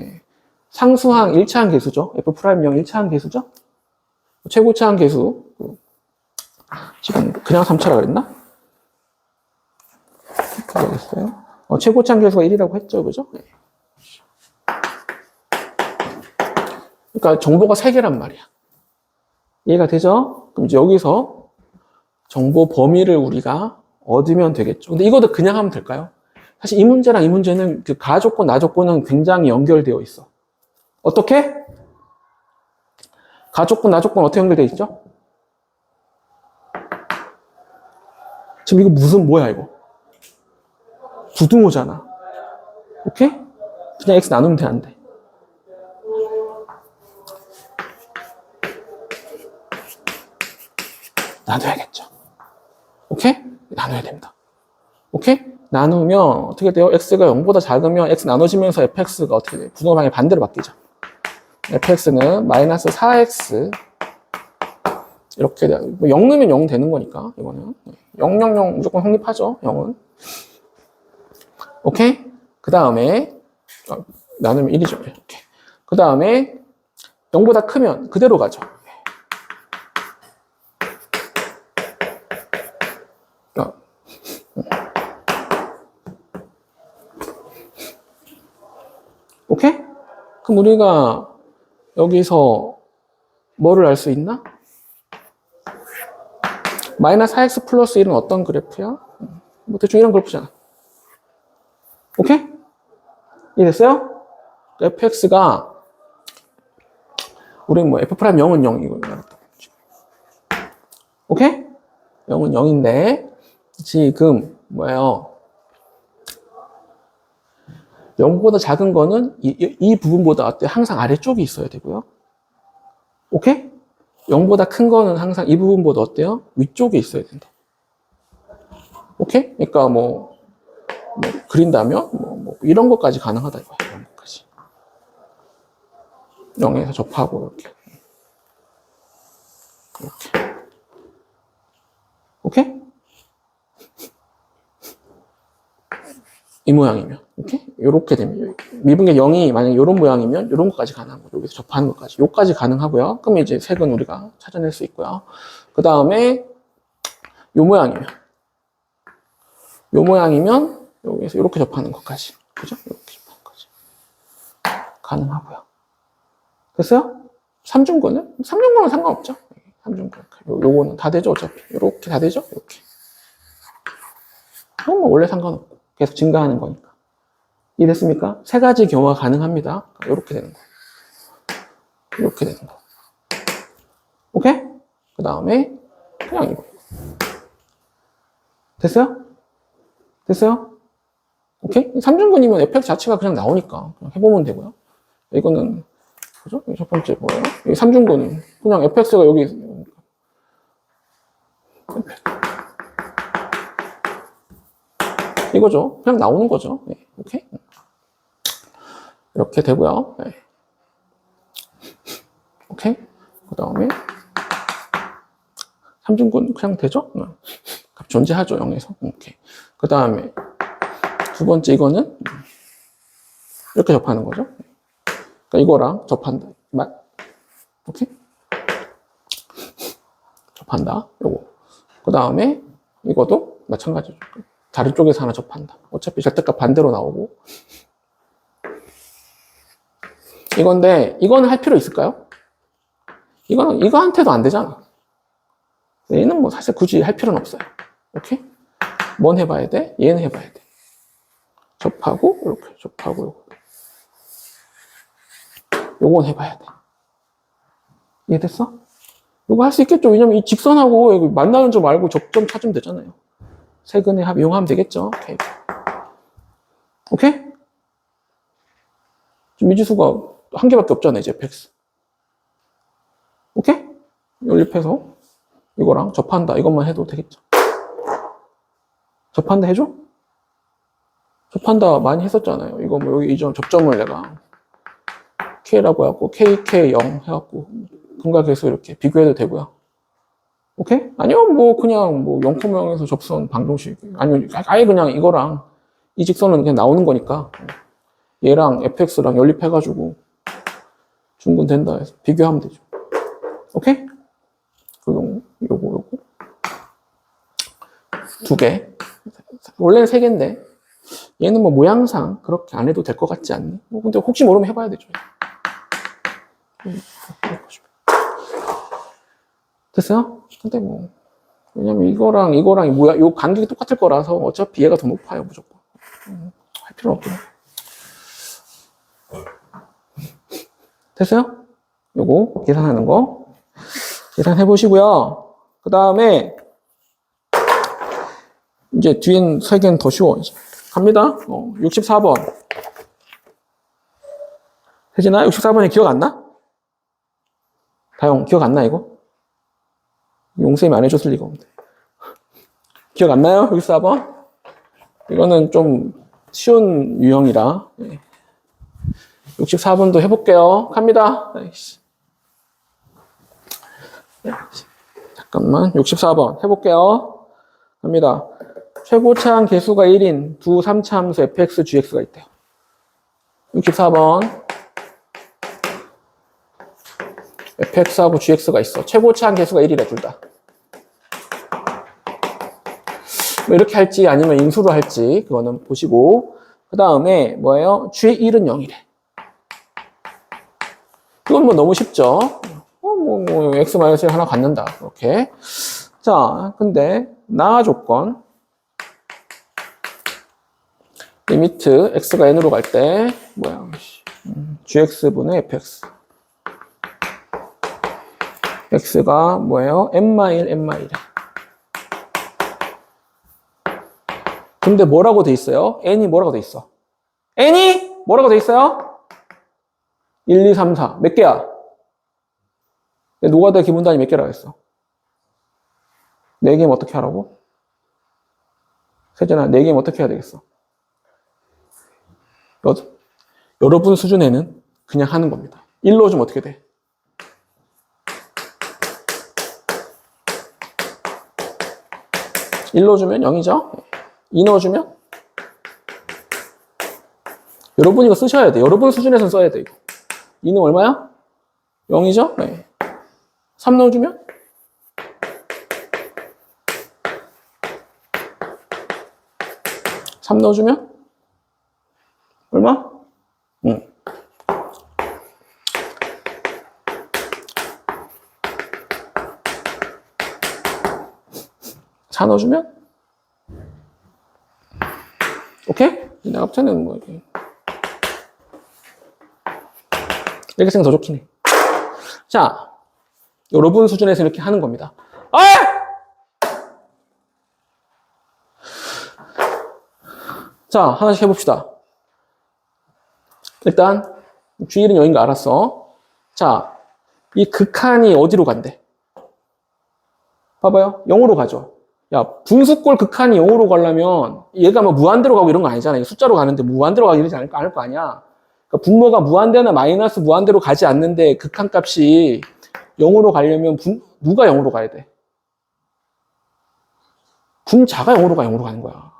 Speaker 1: 상수항 1차항 계수죠. F'0 1차항 계수죠. 최고차항 계수. 지금 그냥 3차라 그랬나? 모르겠어요. 최고차항 계수가 1이라고 했죠. 그죠? 그러니까 정보가 3개란 말이야. 이해가 되죠? 그럼 이제 여기서 정보 범위를 우리가 얻으면 되겠죠. 근데 이것도 그냥 하면 될까요? 사실 이 문제랑 이 문제는 그 가조건, 나조건은 굉장히 연결되어 있어. 어떻게? 가족분, 나족분 어떻게 연결되어 있죠? 지금 이거 뭐야, 이거? 부등호잖아. 오케이? 그냥 x 나누면 돼, 안 돼? 나눠야겠죠. 오케이? 나눠야 됩니다. 오케이? 나누면 어떻게 돼요? x가 0보다 작으면 x 나눠지면서 fx가 어떻게 돼요? 분호 방향 반대로 바뀌죠. fx는 마이너스 4x 이렇게 돼요. 0 넣으면 0 되는 거니까 이거는 0, 0, 0 무조건 성립하죠. 0은. 오케이? 그 다음에 나누면 1이죠. 이렇게. 그 다음에 0보다 크면 그대로 가죠. 오케이? 그럼 우리가 여기서 뭐를 알 수 있나? 마이너스 4x 플러스 1은 어떤 그래프야? 뭐 대충 이런 그래프잖아. 오케이? 이해됐어요? fx가 우리 뭐 f'0은 0이고 오케이? 0은 0인데 지금 뭐예요? 0보다 작은 거는 이 부분보다 어때? 항상 아래쪽이 있어야 되고요. 오케이? 0보다 큰 거는 항상 이 부분보다 어때요? 위쪽에 있어야 된다. 오케이? 그러니까 뭐 그린다면 뭐 이런 것까지 가능하다 이거야. 이런 것까지. 0에서 접하고 이렇게. 오케이? 이 모양이면. 오케이? 요렇게 되면. 미분계 0이 만약에 이런 모양이면 이런 것까지 가능한 거죠. 여기서 접하는 것까지. 요까지 가능하고요. 그럼 이제 색은 우리가 찾아낼 수 있고요. 그 다음에 요 모양이면 여기서 이렇게 접하는 것까지. 그죠? 이렇게 접하는 것까지. 가능하고요. 됐어요? 3중근은 상관없죠. 3중근. 요거는 다 되죠, 어차피. 이렇게 다 되죠? 이렇게. 그건 뭐 원래 상관없고. 계속 증가하는 거니까. 이해됐습니까? 세 가지 경우가 가능합니다. 이렇게 되는 거. 이렇게 되는 거. 오케이? 그 다음에 그냥 이거. 됐어요? 됐어요? 오케이? 3중근이면 fx 자체가 그냥 나오니까 그냥 해보면 되고요. 이거는 그죠? 첫 번째 뭐예요? 이 3중근은 그냥 fx가 여기 이거죠. 그냥 나오는 거죠. 네, 오케이. 이렇게 되고요. 네. 오케이. 그 다음에 3중근 그냥 되죠? 값 존재하죠. 0에서. 오케이. 그 다음에 두 번째 이거는 이렇게 접하는 거죠. 그러니까 이거랑 접한다. 오케이. 접한다. 요거. 그 다음에 이것도 마찬가지죠. 다른 쪽에서 하나 접한다. 어차피 절대값 반대로 나오고. 이건데, 이거는 할 필요 있을까요? 이거한테도 안 되잖아. 얘는 뭐 사실 굳이 할 필요는 없어요. 오케이? 뭔 해봐야 돼? 얘는 해봐야 돼. 접하고, 이렇게 접하고, 요건 해봐야 돼. 이해됐어? 이거 할 수 있겠죠? 왜냐면 이 직선하고 만나는 점 알고 접점 찾으면 되잖아요. 세근의 합 이용하면 되겠죠? 오케이. 오케이? 지금 미지수가 한 개밖에 없잖아요, 이제 fx. 오케이? 연립해서 이거랑 접한다. 이것만 해도 되겠죠? 접한다 해줘? 접한다 많이 했었잖아요. 이거 뭐 여기 이 점 접점을 내가 k라고 해갖고 kk0 해갖고 근각계수 이렇게 비교해도 되고요. 오케이? 아니면 뭐 그냥 뭐 0,0에서 접선 방정식 아니면 아예 그냥 이거랑 이 직선은 그냥 나오는 거니까 얘랑 fx랑 연립해가지고 중근 된다 해서 비교하면 되죠. 오케이? 요거 두 개. 원래는 세 개인데 얘는 뭐 모양상 그렇게 안 해도 될 것 같지 않니? 뭐 근데 혹시 모르면 해봐야 되죠. 됐어요? 근데 뭐 왜냐면 이거랑 뭐야 요 간격이 똑같을 거라서 어차피 얘가 더 높아요 무조건. 할 필요는 없구나. 됐어요? 요거 계산하는 거. 계산해 보시고요. 그 다음에 이제 뒤엔 3개는 더 쉬워. 갑니다. 64번. 혜진아, 64번이 기억 안 나? 다영, 기억 안 나, 이거? 용쌤이 안 해줬을 리가 없는데. 기억 안 나요? 64번? 이거는 좀 쉬운 유형이라. 64번도 해볼게요. 갑니다. 잠깐만. 64번 해볼게요. 갑니다. 최고차항 개수가 1인 두 3차 함수 fx, gx가 있대요. 64번. fx하고 gx가 있어. 최고차항 개수가 1이래, 둘 다. 뭐 이렇게 할지 아니면 인수로 할지 그거는 보시고, 그 다음에 뭐예요? g1은 0이래. 이건 뭐 너무 쉽죠? x-1 하나 갖는다. 이렇게. 자, 근데 나 조건 리미트 x가 n으로 갈 때 뭐야? gx분의 fx. x가 뭐예요? n-1, n-1이래. 근데 뭐라고 돼 있어요? n이 뭐라고 돼 있어? n이 뭐라고 돼 있어요? 1, 2, 3, 4. 몇 개야? 노가다 기본 단위 몇 개라고 했어? 4개면 어떻게 하라고? 세진아, 4개면 어떻게 해야 되겠어? 여러분 수준에는 그냥 하는 겁니다. 1 넣어주면 어떻게 돼? 1 넣어주면 0이죠? 2 넣어주면? 여러분 이거 쓰셔야 돼. 여러분 수준에서는 써야 돼, 이거. 2는 얼마야? 0이죠? 네. 3 넣어주면? (3) 넣어주면? 얼마? 4 넣어주면? 오케이? 내가 볼 때는 뭐, 이렇게 쓰면 더 좋긴 해. 자, 여러분 수준에서 이렇게 하는 겁니다. 자, 하나씩 해봅시다. 일단 G1은 0인가 알았어. 자, 이 극한이 어디로 간대? 봐봐요. 0으로 가죠. 야, 분수꼴 극한이 0으로 가려면 얘가 뭐 무한대로 가고 이런 거 아니잖아. 숫자로 가는데 무한대로 가기 이러지 않을 거 아니야. 그러니까 분모가 무한대나 마이너스 무한대로 가지 않는데 극한값이 0으로 가려면 누가 0으로 가야 돼? 분자가 0으로 가는 거야.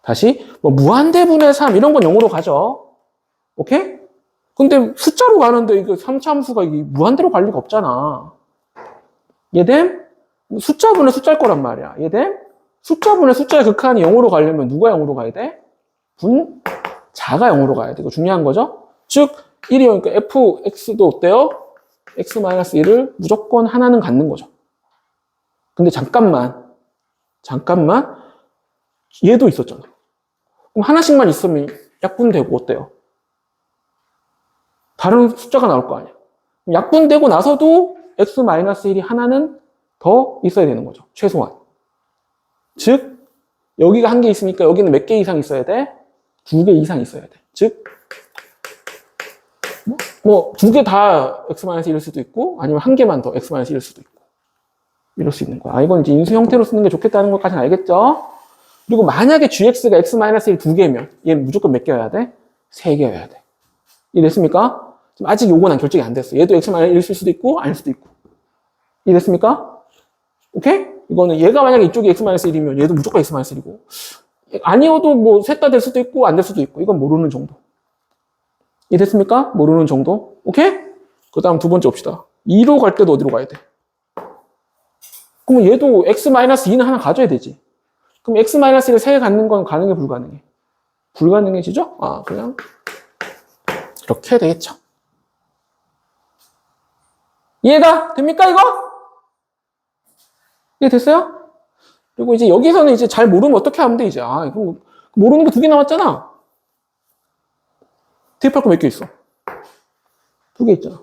Speaker 1: 다시 뭐 무한대분의 3 이런 건 0으로 가죠. 오케이? 근데 숫자로 가는데 이거 3차 함수가 이게 무한대로 갈 리가 없잖아. 얘됨? 숫자분의 숫자일 거란 말이야. 얘됨? 숫자분의 숫자의 극한이 0으로 가려면 누가 0으로 가야 돼? 분자가 0으로 가야 돼. 이거 중요한 거죠? 즉 1이 0이니까 fx도 어때요? x-1을 무조건 하나는 갖는 거죠. 근데 잠깐만 얘도 있었잖아. 그럼 하나씩만 있으면 약분되고 어때요? 다른 숫자가 나올 거 아니야. 약분되고 나서도 x-1이 하나는 더 있어야 되는 거죠. 최소한. 즉 여기가 한 개 있으니까 여기는 몇 개 이상 있어야 돼? 2개 이상 있어야 돼. 즉 뭐 2개 다 x-1일 수도 있고 아니면 한 개만 더 x-1일 수도 있고 이럴 수 있는 거야. 이건 이제 인수 형태로 쓰는 게 좋겠다는 것까지는 알겠죠? 그리고 만약에 gx가 x-1 2개면 얘는 무조건 몇 개여야 돼? 3개여야 돼. 이해됐습니까? 지금 아직 요건 안 결정이 안 됐어. 얘도 x-1일 수도 있고 아닐 수도 있고. 이해됐습니까? 오케이? 이거는 얘가 만약에 이쪽이 x-1이면 얘도 무조건 x-1이고 아니어도 뭐 셋 다 될 수도 있고 안 될 수도 있고 이건 모르는 정도. 이해됐습니까? 모르는 정도. 오케이? 그 다음 두 번째 봅시다. 2로 갈 때도 어디로 가야 돼? 그럼 얘도 x-2는 하나 가져야 되지. 그럼 x-1을 3개 갖는 건 가능해, 불가능해? 불가능해지죠? 그냥 이렇게 되겠죠. 이해가 됩니까, 이거? 이해됐어요? 그리고 이제 여기서는 이제 잘 모르면 어떻게 하면 돼, 이제. 이거 모르는 거 2개 남았잖아. 대입할 거 몇 개 있어? 2개 있잖아.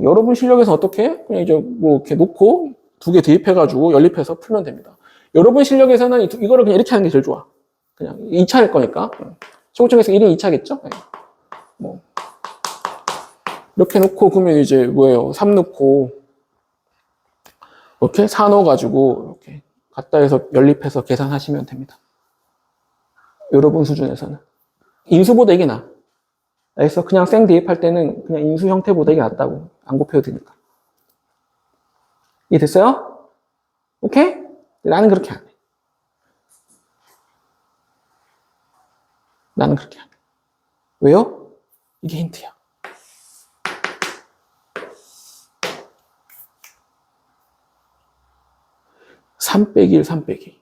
Speaker 1: 여러분 실력에서 어떻게 해? 그냥 이제 뭐 이렇게 놓고 두 개 대입해가지고 연립해서 풀면 됩니다. 여러분 실력에서는 이거를 그냥 이렇게 하는 게 제일 좋아. 그냥 2차일 거니까. 최고점에서 1인 2차겠죠? 뭐. 이렇게 놓고, 그러면 이제 뭐예요? 3 넣고, 이렇게 4 넣어가지고, 이렇게 갖다 해서 연립해서 계산하시면 됩니다. 여러분 수준에서는. 인수보다 이게 나아. 그래서 그냥 생 대입할 때는 그냥 인수 형태보다 이게 낫다고. 안 곱해도 되니까. 이해됐어요? 오케이? 나는 그렇게 안 해. 나는 그렇게 안 해. 왜요? 이게 힌트야. (3 빼기 1, 3 빼기)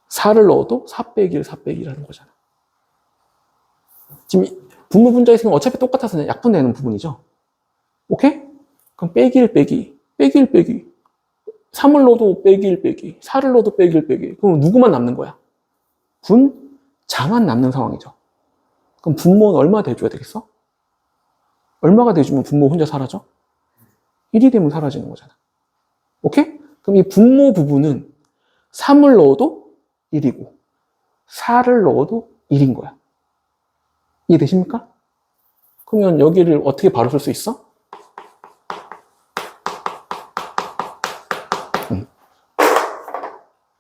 Speaker 1: 4를 넣어도 4 빼기 1, 4 빼기라는 거잖아. 지금 분모 분자에 있으면 어차피 똑같아서 약분되는 부분이죠. 오케이? 그럼 빼기 1 빼기, 빼기 1 빼기, 3을 넣어도 빼기 1 빼기, 4를 넣어도 빼기 1 빼기. 그럼 누구만 남는 거야? 분자만 남는 상황이죠. 그럼 분모는 얼마 대줘야 되겠어? 얼마가 대주면 분모 혼자 사라져? 1이 되면 사라지는 거잖아. 오케이? 그럼 이 분모 부분은 3을 넣어도 1이고 4를 넣어도 1인 거야. 이해되십니까? 그러면 여기를 어떻게 바로 쓸 수 있어?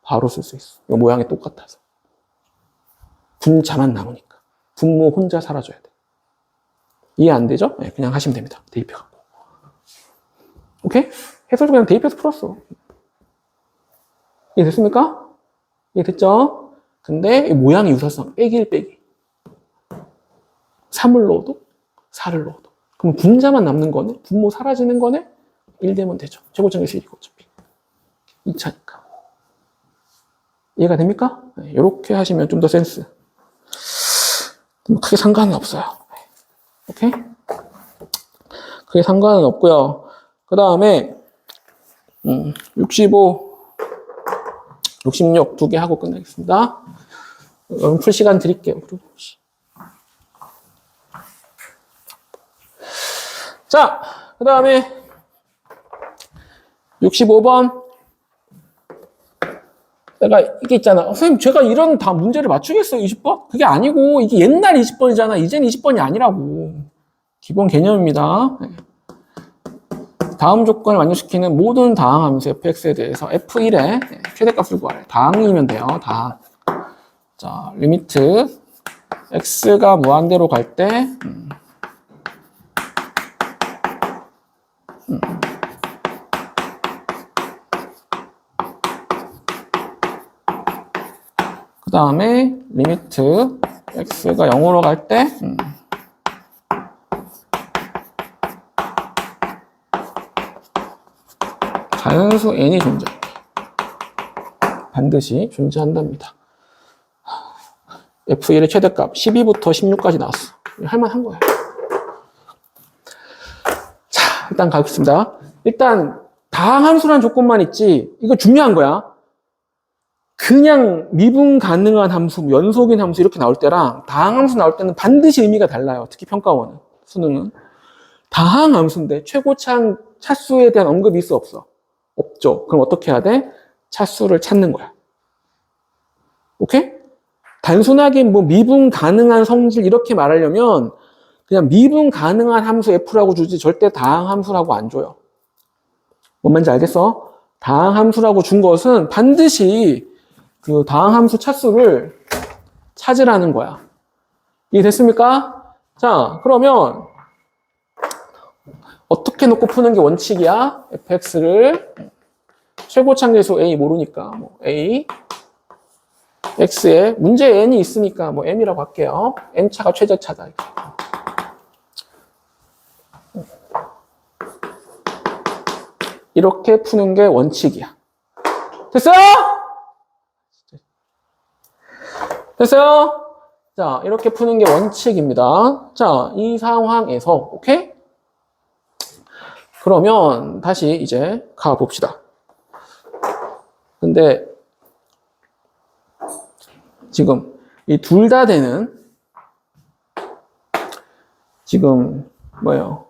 Speaker 1: 바로 쓸 수 있어. 이 모양이 똑같아서. 분자만 남으니까. 분모 혼자 사라져야 돼. 이해 안 되죠? 네, 그냥 하시면 됩니다. 대입해갖고. 오케이? 해설도 그냥 대입해서 풀었어. 이해됐습니까? 이해됐죠? 근데 이 모양의 유사성, 빼기 1 빼기. 3을 넣어도 4를 넣어도. 그럼 분자만 남는 거네? 분모 사라지는 거네? 1 되면 되죠. 최고점에서 1이고 어차피. 2차니까. 이해가 됩니까? 네, 이렇게 하시면 좀 더 센스. 크게 상관은 없어요. 오케이? 크게 상관은 없고요. 그 다음에 65, 66 두 개 하고 끝내겠습니다. 여러분 풀 시간 드릴게요. 자, 그 다음에 65번. 내가 이게 있잖아. 선생님, 제가 이런 다 문제를 맞추겠어요? 20번? 그게 아니고, 이게 옛날 20번이잖아. 이젠 20번이 아니라고. 기본 개념입니다. 다음 조건을 만족시키는 모든 다항함수 fx에 대해서 f1의 최대값을 구하래. 다항이면 돼요. 다항. 자, 리미트 x가 무한대로 갈 때 그 다음에 리미트 x가 0으로 갈 때 자연수 n이 존재해. 반드시 존재한답니다. f1의 최대값 12부터 16까지 나왔어. 할만한 거야. 자, 일단 가겠습니다. 일단 다항함수라는 조건만 있지, 이거 중요한 거야. 그냥 미분 가능한 함수, 연속인 함수 이렇게 나올 때랑 다항함수 나올 때는 반드시 의미가 달라요. 특히 평가원은, 수능은. 다항함수인데 최고차 차수에 대한 언급이 있어 없어? 없죠. 그럼 어떻게 해야 돼? 차수를 찾는 거야. 오케이? 단순하게 뭐 미분 가능한 성질 이렇게 말하려면 그냥 미분 가능한 함수 f라고 주지 절대 다항함수라고 안 줘요. 뭔 말인지 알겠어? 다항함수라고 준 것은 반드시 그 다항함수 차수를 찾으라는 거야. 이해됐습니까? 자, 그러면 어떻게 놓고 푸는 게 원칙이야? fx를 최고차계수 a 모르니까 뭐 a x에 문제에 n이 있으니까 뭐 m이라고 할게요. n차가 최저차다. 이렇게 푸는 게 원칙이야. 됐어요? 됐어요? 자, 이렇게 푸는 게 원칙입니다. 자, 이 상황에서 오케이? 그러면 다시 이제 가봅시다. 근데 지금 이 둘 다 되는 지금 뭐예요?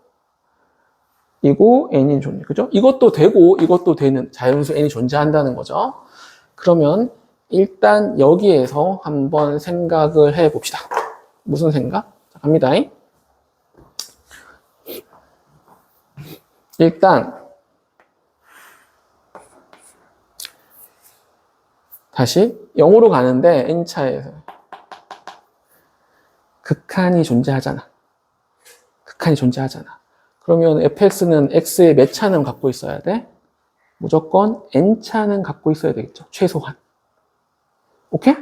Speaker 1: 이고 n이 존재. 그죠? 이것도 되고 이것도 되는 자연수 n이 존재한다는 거죠. 그러면 일단 여기에서 한번 생각을 해 봅시다. 무슨 생각? 자, 갑니다. 일단 다시 0으로 가는데 n차에서 극한이 존재하잖아. 극한이 존재하잖아. 그러면 fx는 x의 몇 차는 갖고 있어야 돼? 무조건 n차는 갖고 있어야 되겠죠. 최소한. 오케이?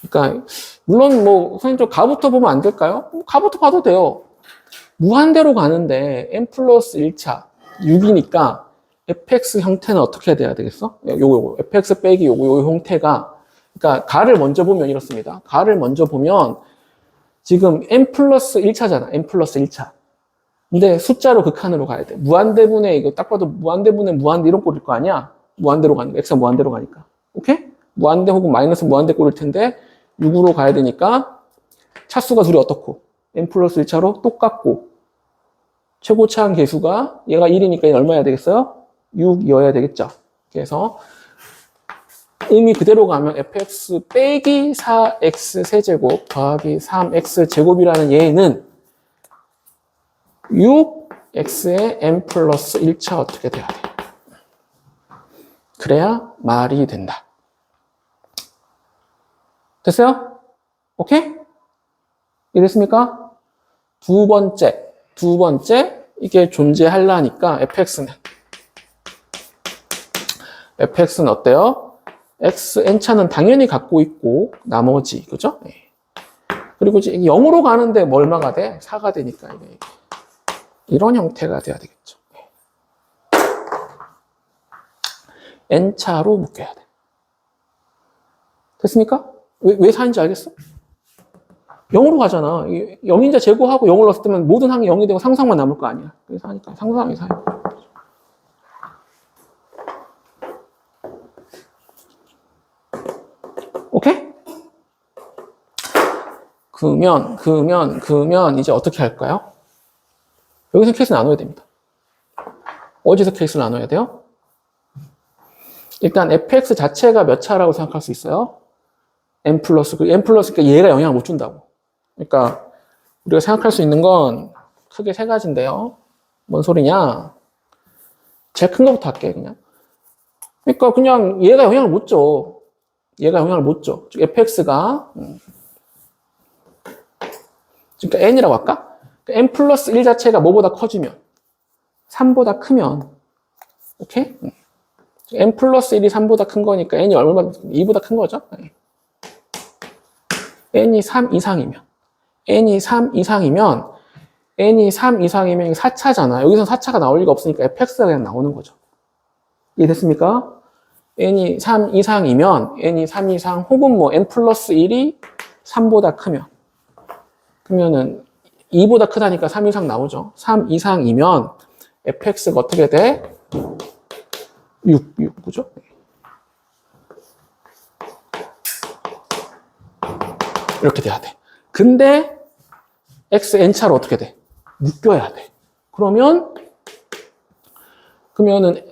Speaker 1: 그러니까 물론 뭐 선생님 좀 가부터 보면 안 될까요? 가부터 봐도 돼요. 무한대로 가는데 n 플러스 1차 6이니까 fx 형태는 어떻게 돼야 되겠어? 요거 fx 빼기 요거 형태가, 그러니까 가를 먼저 보면 이렇습니다. 가를 먼저 보면 지금 n 플러스 1차잖아. n 플러스 1차. 근데 숫자로 극한으로 가야 돼. 무한대분의, 이거 딱 봐도 무한대분의 무한대 이런 꼴일 거 아니야? 무한대로 가니까. x가 무한대로 가니까. 오케이? 무한대 혹은 마이너스 무한대 꼴일 텐데 6으로 가야 되니까 차수가 둘이 어떻고? n 플러스 1차로 똑같고, 최고차항 계수가 얘가 1이니까 얘는 얼마여야 되겠어요? 6이어야 되겠죠. 그래서 의미 그대로 가면 fx 빼기 4x 세제곱 더하기 3x 제곱이라는 얘는 6x의 n 플러스 1차 어떻게 돼야 돼? 그래야 말이 된다. 됐어요? 오케이? 이해됐습니까? 두 번째 이게 존재하려니까 fx는 어때요? n차는 당연히 갖고 있고 나머지, 그죠? 네. 그리고 이제 0으로 가는데 뭐 얼마가 돼? 4가 되니까 이게 이런 형태가 돼야 되겠죠. n차로 묶여야 돼. 됐습니까? 왜 4인지 알겠어? 0으로 가잖아. 0인자 제곱하고 0을 넣었을 때면 모든 항이 0이 되고 상수항만 남을 거 아니야. 그래서 하니까 상수항이 4야. 오케이? 그러면 이제 어떻게 할까요? 여기서 케이스 나눠야 됩니다. 어디서 케이스를 나눠야 돼요? 일단 fx 자체가 몇 차라고 생각할 수 있어요? n 플러스니까 얘가 영향을 못 준다고. 그러니까 우리가 생각할 수 있는 건 크게 세 가지인데요. 뭔 소리냐? 제일 큰 것부터 할게, 그냥. 그러니까 그냥 얘가 영향을 못 줘. 얘가 영향을 못 줘. 즉 fx가 그러니까 n이라고 할까? n 플러스 1 자체가 뭐보다 커지면 3보다 크면, 오케이? n 플러스 1이 3보다 큰 거니까 n이 얼마나 2보다 큰 거죠? n이 3 이상이면 n이 3 이상이면 4차잖아. 여기서 4차가 나올 리가 없으니까 fx가 그냥 나오는 거죠. 이해됐습니까? n이 3 이상이면 n이 3 이상 혹은 뭐 n 플러스 1이 3보다 크면, 그러면은 2보다 크다니까 3 이상 나오죠. 3 이상이면 fx가 어떻게 돼? 6, 그죠? 이렇게 돼야 돼. 근데 x n차로 어떻게 돼? 묶여야 돼. 그러면은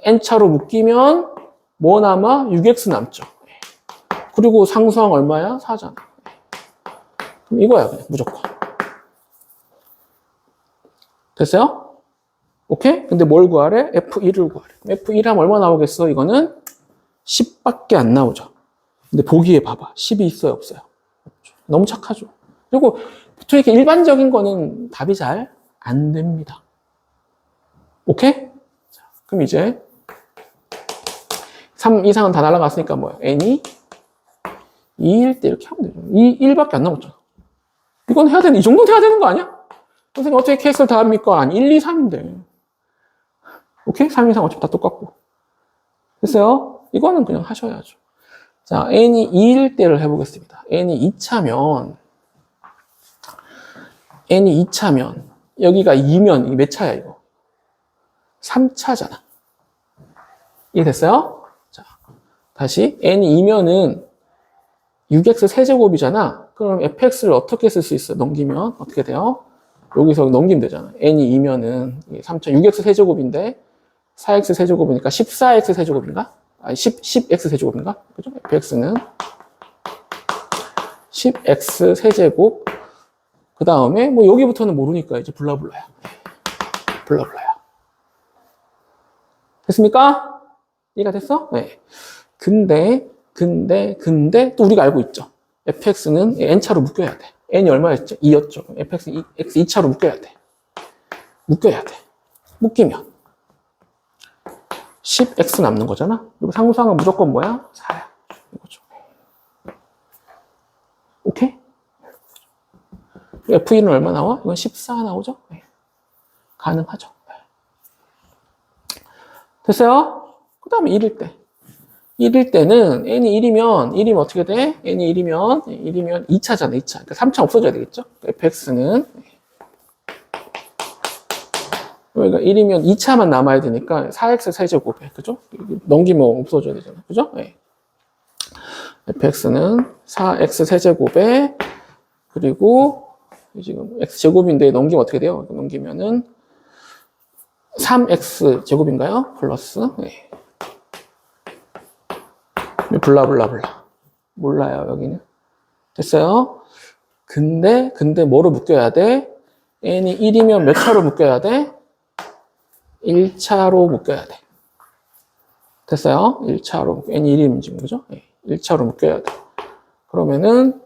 Speaker 1: n차로 묶이면 뭐 남아? 6x 남죠. 그리고 상수항 얼마야? 4잖아. 그럼 이거야, 그냥 무조건. 됐어요? 오케이? 근데 뭘 구하래? F1을 구하래. F1 하면 얼마 나오겠어? 이거는 10밖에 안 나오죠. 근데 보기에 봐봐. 10이 있어요, 없어요? 없죠. 너무 착하죠. 그리고 보통 이렇게 일반적인 거는 답이 잘 안 됩니다. 오케이? 자, 그럼 이제 3 이상은 다 날아갔으니까 뭐예요? n이 2일 때 이렇게 하면 되죠. 1밖에 안 남았잖아. 이건 해야 되는, 이 정도는 해야 되는 거 아니야? 선생님 어떻게 케이스를 다 합니까? 아니, 1, 2, 3인데. 오케이? 3 이상 어차피 다 똑같고. 됐어요? 이거는 그냥 하셔야죠. 자, n이 2일 때를 해보겠습니다. n이 2차면, 여기가 2면, 이게 몇 차야, 이거? 3차잖아. 이해됐어요? 자, 다시. n이 2면은 6x 세제곱이잖아. 그럼 fx를 어떻게 쓸 수 있어? 넘기면 어떻게 돼요? 여기서 넘기면 되잖아. n이 2면은 6x 세제곱인데 4x 세제곱이니까 14x 세제곱인가? 아니 10x 세제곱인가? 그죠? fx는 10x 세제곱. 그 다음에 뭐 여기부터는 모르니까 이제 블라블라야. 블라블라야. 됐습니까? 이해가 됐어? 네. 근데 또 우리가 알고 있죠. fx는 n차로 묶여야 돼. n이 얼마였죠? 2였죠. fx x 2차로 묶여야 돼. 묶여야 돼. 묶이면 10x 남는 거잖아. 그리고 상수항은 무조건 뭐야? 4야. 이거죠. 오케이? f2는 얼마 나와? 이건 14 나오죠? 네. 가능하죠. 됐어요? 그 다음에 1일 때. 1일 때는 n이 1이면 어떻게 돼? n이 1이면 2차잖아, 2차. 그러니까 3차 없어져야 되겠죠? fx는 여기가 1이면 2차만 남아야 되니까 4x 세제곱에, 그죠? 넘기면 없어져야 되잖아, 그죠? 네. fx는 4x 세제곱에 그리고 지금 x제곱인데 넘기면 어떻게 돼요? 넘기면은 3x 제곱인가요? 플러스 네. 블라블라블라 몰라요 여기는. 됐어요? 근데 뭐로 묶여야 돼? n이 1이면 몇 차로 묶여야 돼? 1차로 묶여야 돼. 됐어요? 1차로 n이 1이면 지금 그죠? 네. 1차로 묶여야 돼. 그러면은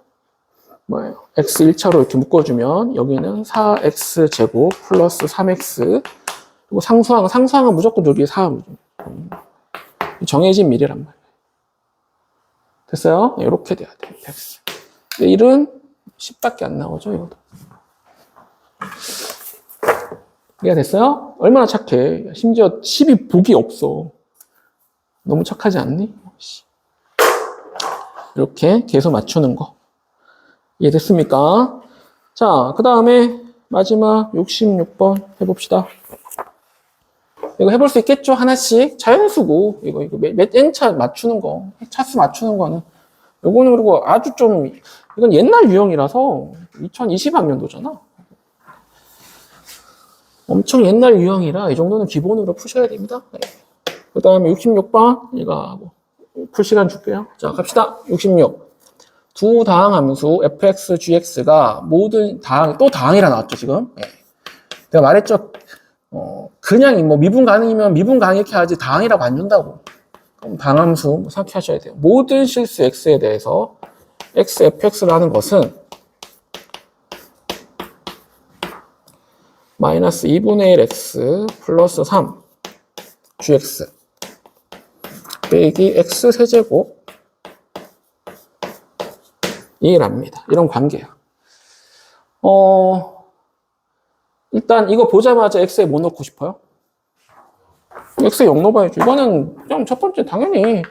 Speaker 1: 뭐예요? x 1차로 이렇게 묶어주면 여기는 4x 제곱 플러스 3x 그리고 상수항은 무조건 여기 4 정해진 미래란 말이에요. 됐어요? 이렇게 돼야 돼. x. 1은 10밖에 안 나오죠, 이것도. 이해가 됐어요? 얼마나 착해. 심지어 10이 복이 없어. 너무 착하지 않니? 이렇게 계속 맞추는 거. 이해됐습니까? 자, 그 다음에 마지막 66번 해봅시다. 이거 해볼 수 있겠죠? 하나씩. 자연수고. 이거 몇 n차 맞추는 거. 차수 맞추는 거는. 요거는 그리고 아주 좀, 이건 옛날 유형이라서 2020학년도잖아. 엄청 옛날 유형이라 이 정도는 기본으로 푸셔야 됩니다. 네. 그 다음에 66번 이거 하고 풀 시간 줄게요. 자, 갑시다. 66. 두 다항 함수 fx, gx가 모든 다항, 또 다항이라 나왔죠, 지금. 네. 내가 말했죠. 그냥 뭐 미분 가능이면 미분 가능 이렇게 하지 다항이라고 안 준다고. 그럼 다항함수 생각하셔야 돼요. 모든 실수 x에 대해서 x, fx라는 것은 마이너스 2분의 1 x 플러스 3 gx 빼기 x 세제곱 2랍니다. 이런 관계예요. 일단 이거 보자마자 x에 뭐 넣고 싶어요? x에 0 넣어봐야죠. 이거는 그냥 첫 번째 당연히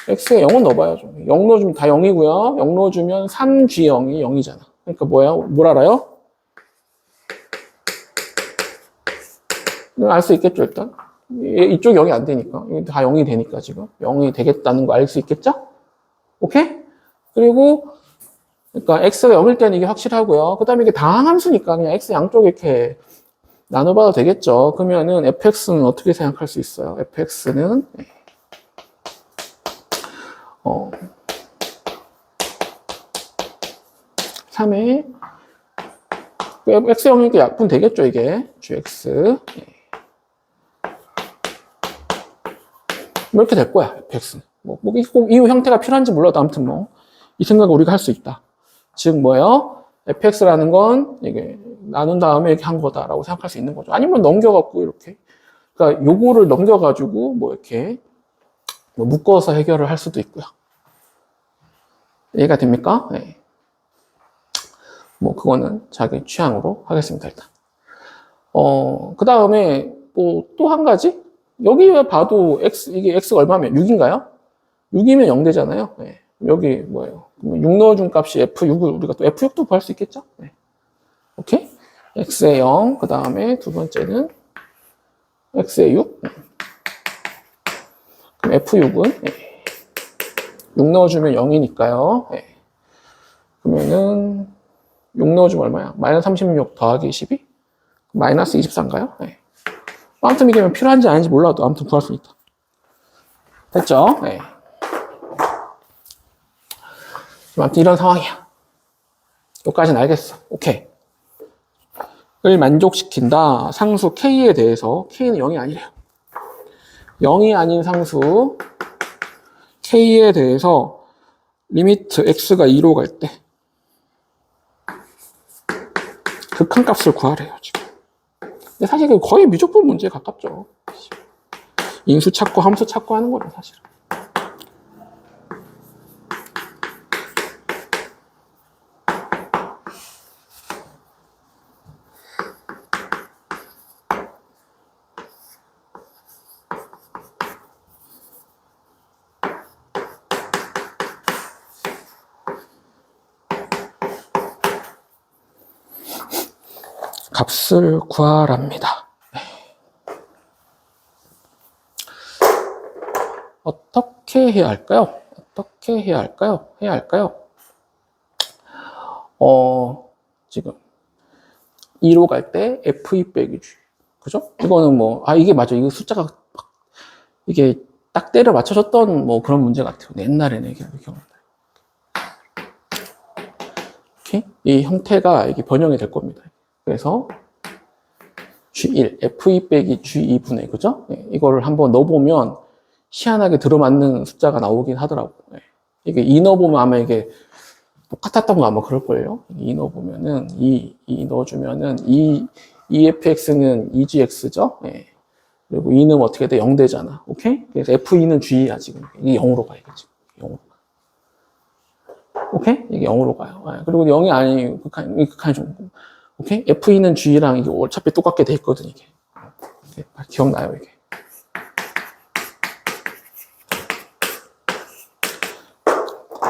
Speaker 1: x에 0은 넣어봐야죠. 0 넣어주면 다 0이고요. 0 넣어주면 3g0이 0이잖아. 그러니까 뭐야? 뭘 알아요? 알 수 있겠죠, 일단. 이쪽 0이 안 되니까. 다 0이 되니까 지금. 0이 되겠다는 거 알 수 있겠죠? 오케이? 그리고, 그러니까 x가 0일 때는 이게 확실하고요. 그 다음에 이게 다항함수니까 그냥 x 양쪽에 이렇게 나눠봐도 되겠죠. 그러면은 fx는 어떻게 생각할 수 있어요? fx는, 3에, x0이니까 약분 되겠죠, 이게. gx. 뭐 이렇게 될 거야, fx는. 뭐 꼭 이 형태가 필요한지 몰라도 아무튼 뭐, 이 생각을 우리가 할 수 있다. 즉, 뭐예요? fx라는 건 이게 나눈 다음에 이렇게 한 거다라고 생각할 수 있는 거죠. 아니면 넘겨갖고 이렇게. 그러니까 요거를 넘겨가지고 뭐 이렇게 뭐 묶어서 해결을 할 수도 있고요. 이해가 됩니까? 네. 뭐 그거는 자기 취향으로 하겠습니다, 일단. 그 다음에 뭐 또 한 가지? 여기 봐도 이게 x가 얼마면 6인가요? 6이면 0 되잖아요. 네. 여기 뭐예요? 6 넣어준 값이 f6을 우리가 또 f6도 구할 수 있겠죠? 네. 오케이? x에 0, 그 다음에 두 번째는 x에 6. 그럼 f6은 6 넣어주면 0이니까요. 네. 그러면은 6 넣어주면 얼마야? 마이너스 36 더하기 12? 마이너스 24인가요? 네. 아무튼 이게 필요한지 아닌지 몰라도 아무튼 구할 수 있다. 됐죠? 네. 아무튼 이런 상황이야. 여기까지는 알겠어. 오케이. 을 만족시킨다. 상수 K에 대해서 K는 0이 아니래요. 0이 아닌 상수 K에 대해서 리미트 X가 2로 갈 때 극한값을 구하래요, 지금. 근데 사실 거의 미적분 문제에 가깝죠. 인수 찾고 함수 찾고 하는 거죠, 사실은. 값을 구하랍니다. 어떻게 해야 할까요? 어떻게 해야 할까요? 지금 2로 갈 때 F2 빼기 G. 그죠? 이거는 뭐, 이게 맞아. 이거 숫자가 이게 딱 때려 맞춰졌던 뭐 그런 문제 같아요. 옛날에는 이게 기억난다. 오케이? 이 형태가 이게 변형이 될 겁니다. 그래서 G1, F2 빼기 G2분의, 그죠? 네, 이거를 한번 넣어보면 희한하게 들어맞는 숫자가 나오긴 하더라고요. 네. 이게 2 넣어보면 아마 이게 똑같았던 거 아마 그럴걸요? 2 넣어보면은, 2 넣어주면은, 2fx는 2gx죠? 네. 그리고 2 넣으면 어떻게 돼? 0 되잖아. 오케이? 그래서 F2는 G야, 지금. 이게 0으로 가요, 지금. 0으로 가. 오케이? 이게 0으로 가요. 네. 그리고 0이 아니, 극한이 좀. 오케이? F2는 G랑 이게 어차피 똑같게 돼 있거든, 이게. 기억나요, 이게.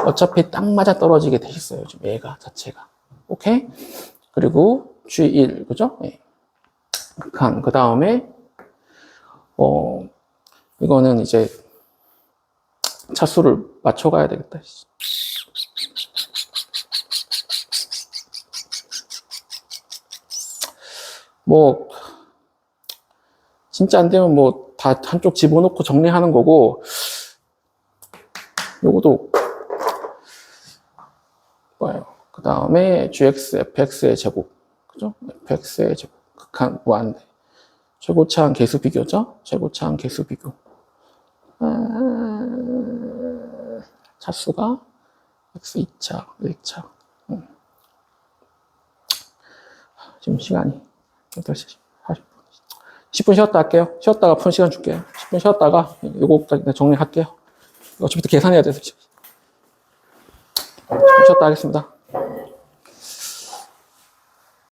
Speaker 1: 어차피 딱 맞아 떨어지게 돼 있어요, 지금 얘가 자체가. 오케이? 그리고 G1, 그죠? 네. 극한. 그 다음에, 이거는 이제 차수를 맞춰가야 되겠다. 뭐, 진짜 안 되면 뭐, 다 한쪽 집어넣고 정리하는 거고, 요거도, 뭐예요? 그 다음에 gx, fx의 제곱. 그죠? fx의 제곱. 극한, 무한대. 최고차항 계수 비교죠? 최고차항 계수 비교. 차수가 x2차, 1차. 지금 시간이 8시 40분. 10분 쉬었다 할게요. 쉬었다가 푼 시간 줄게요. 10분 쉬었다가 요거까지 정리할게요. 어차피 계산해야 돼서. 10분 쉬었다 하겠습니다.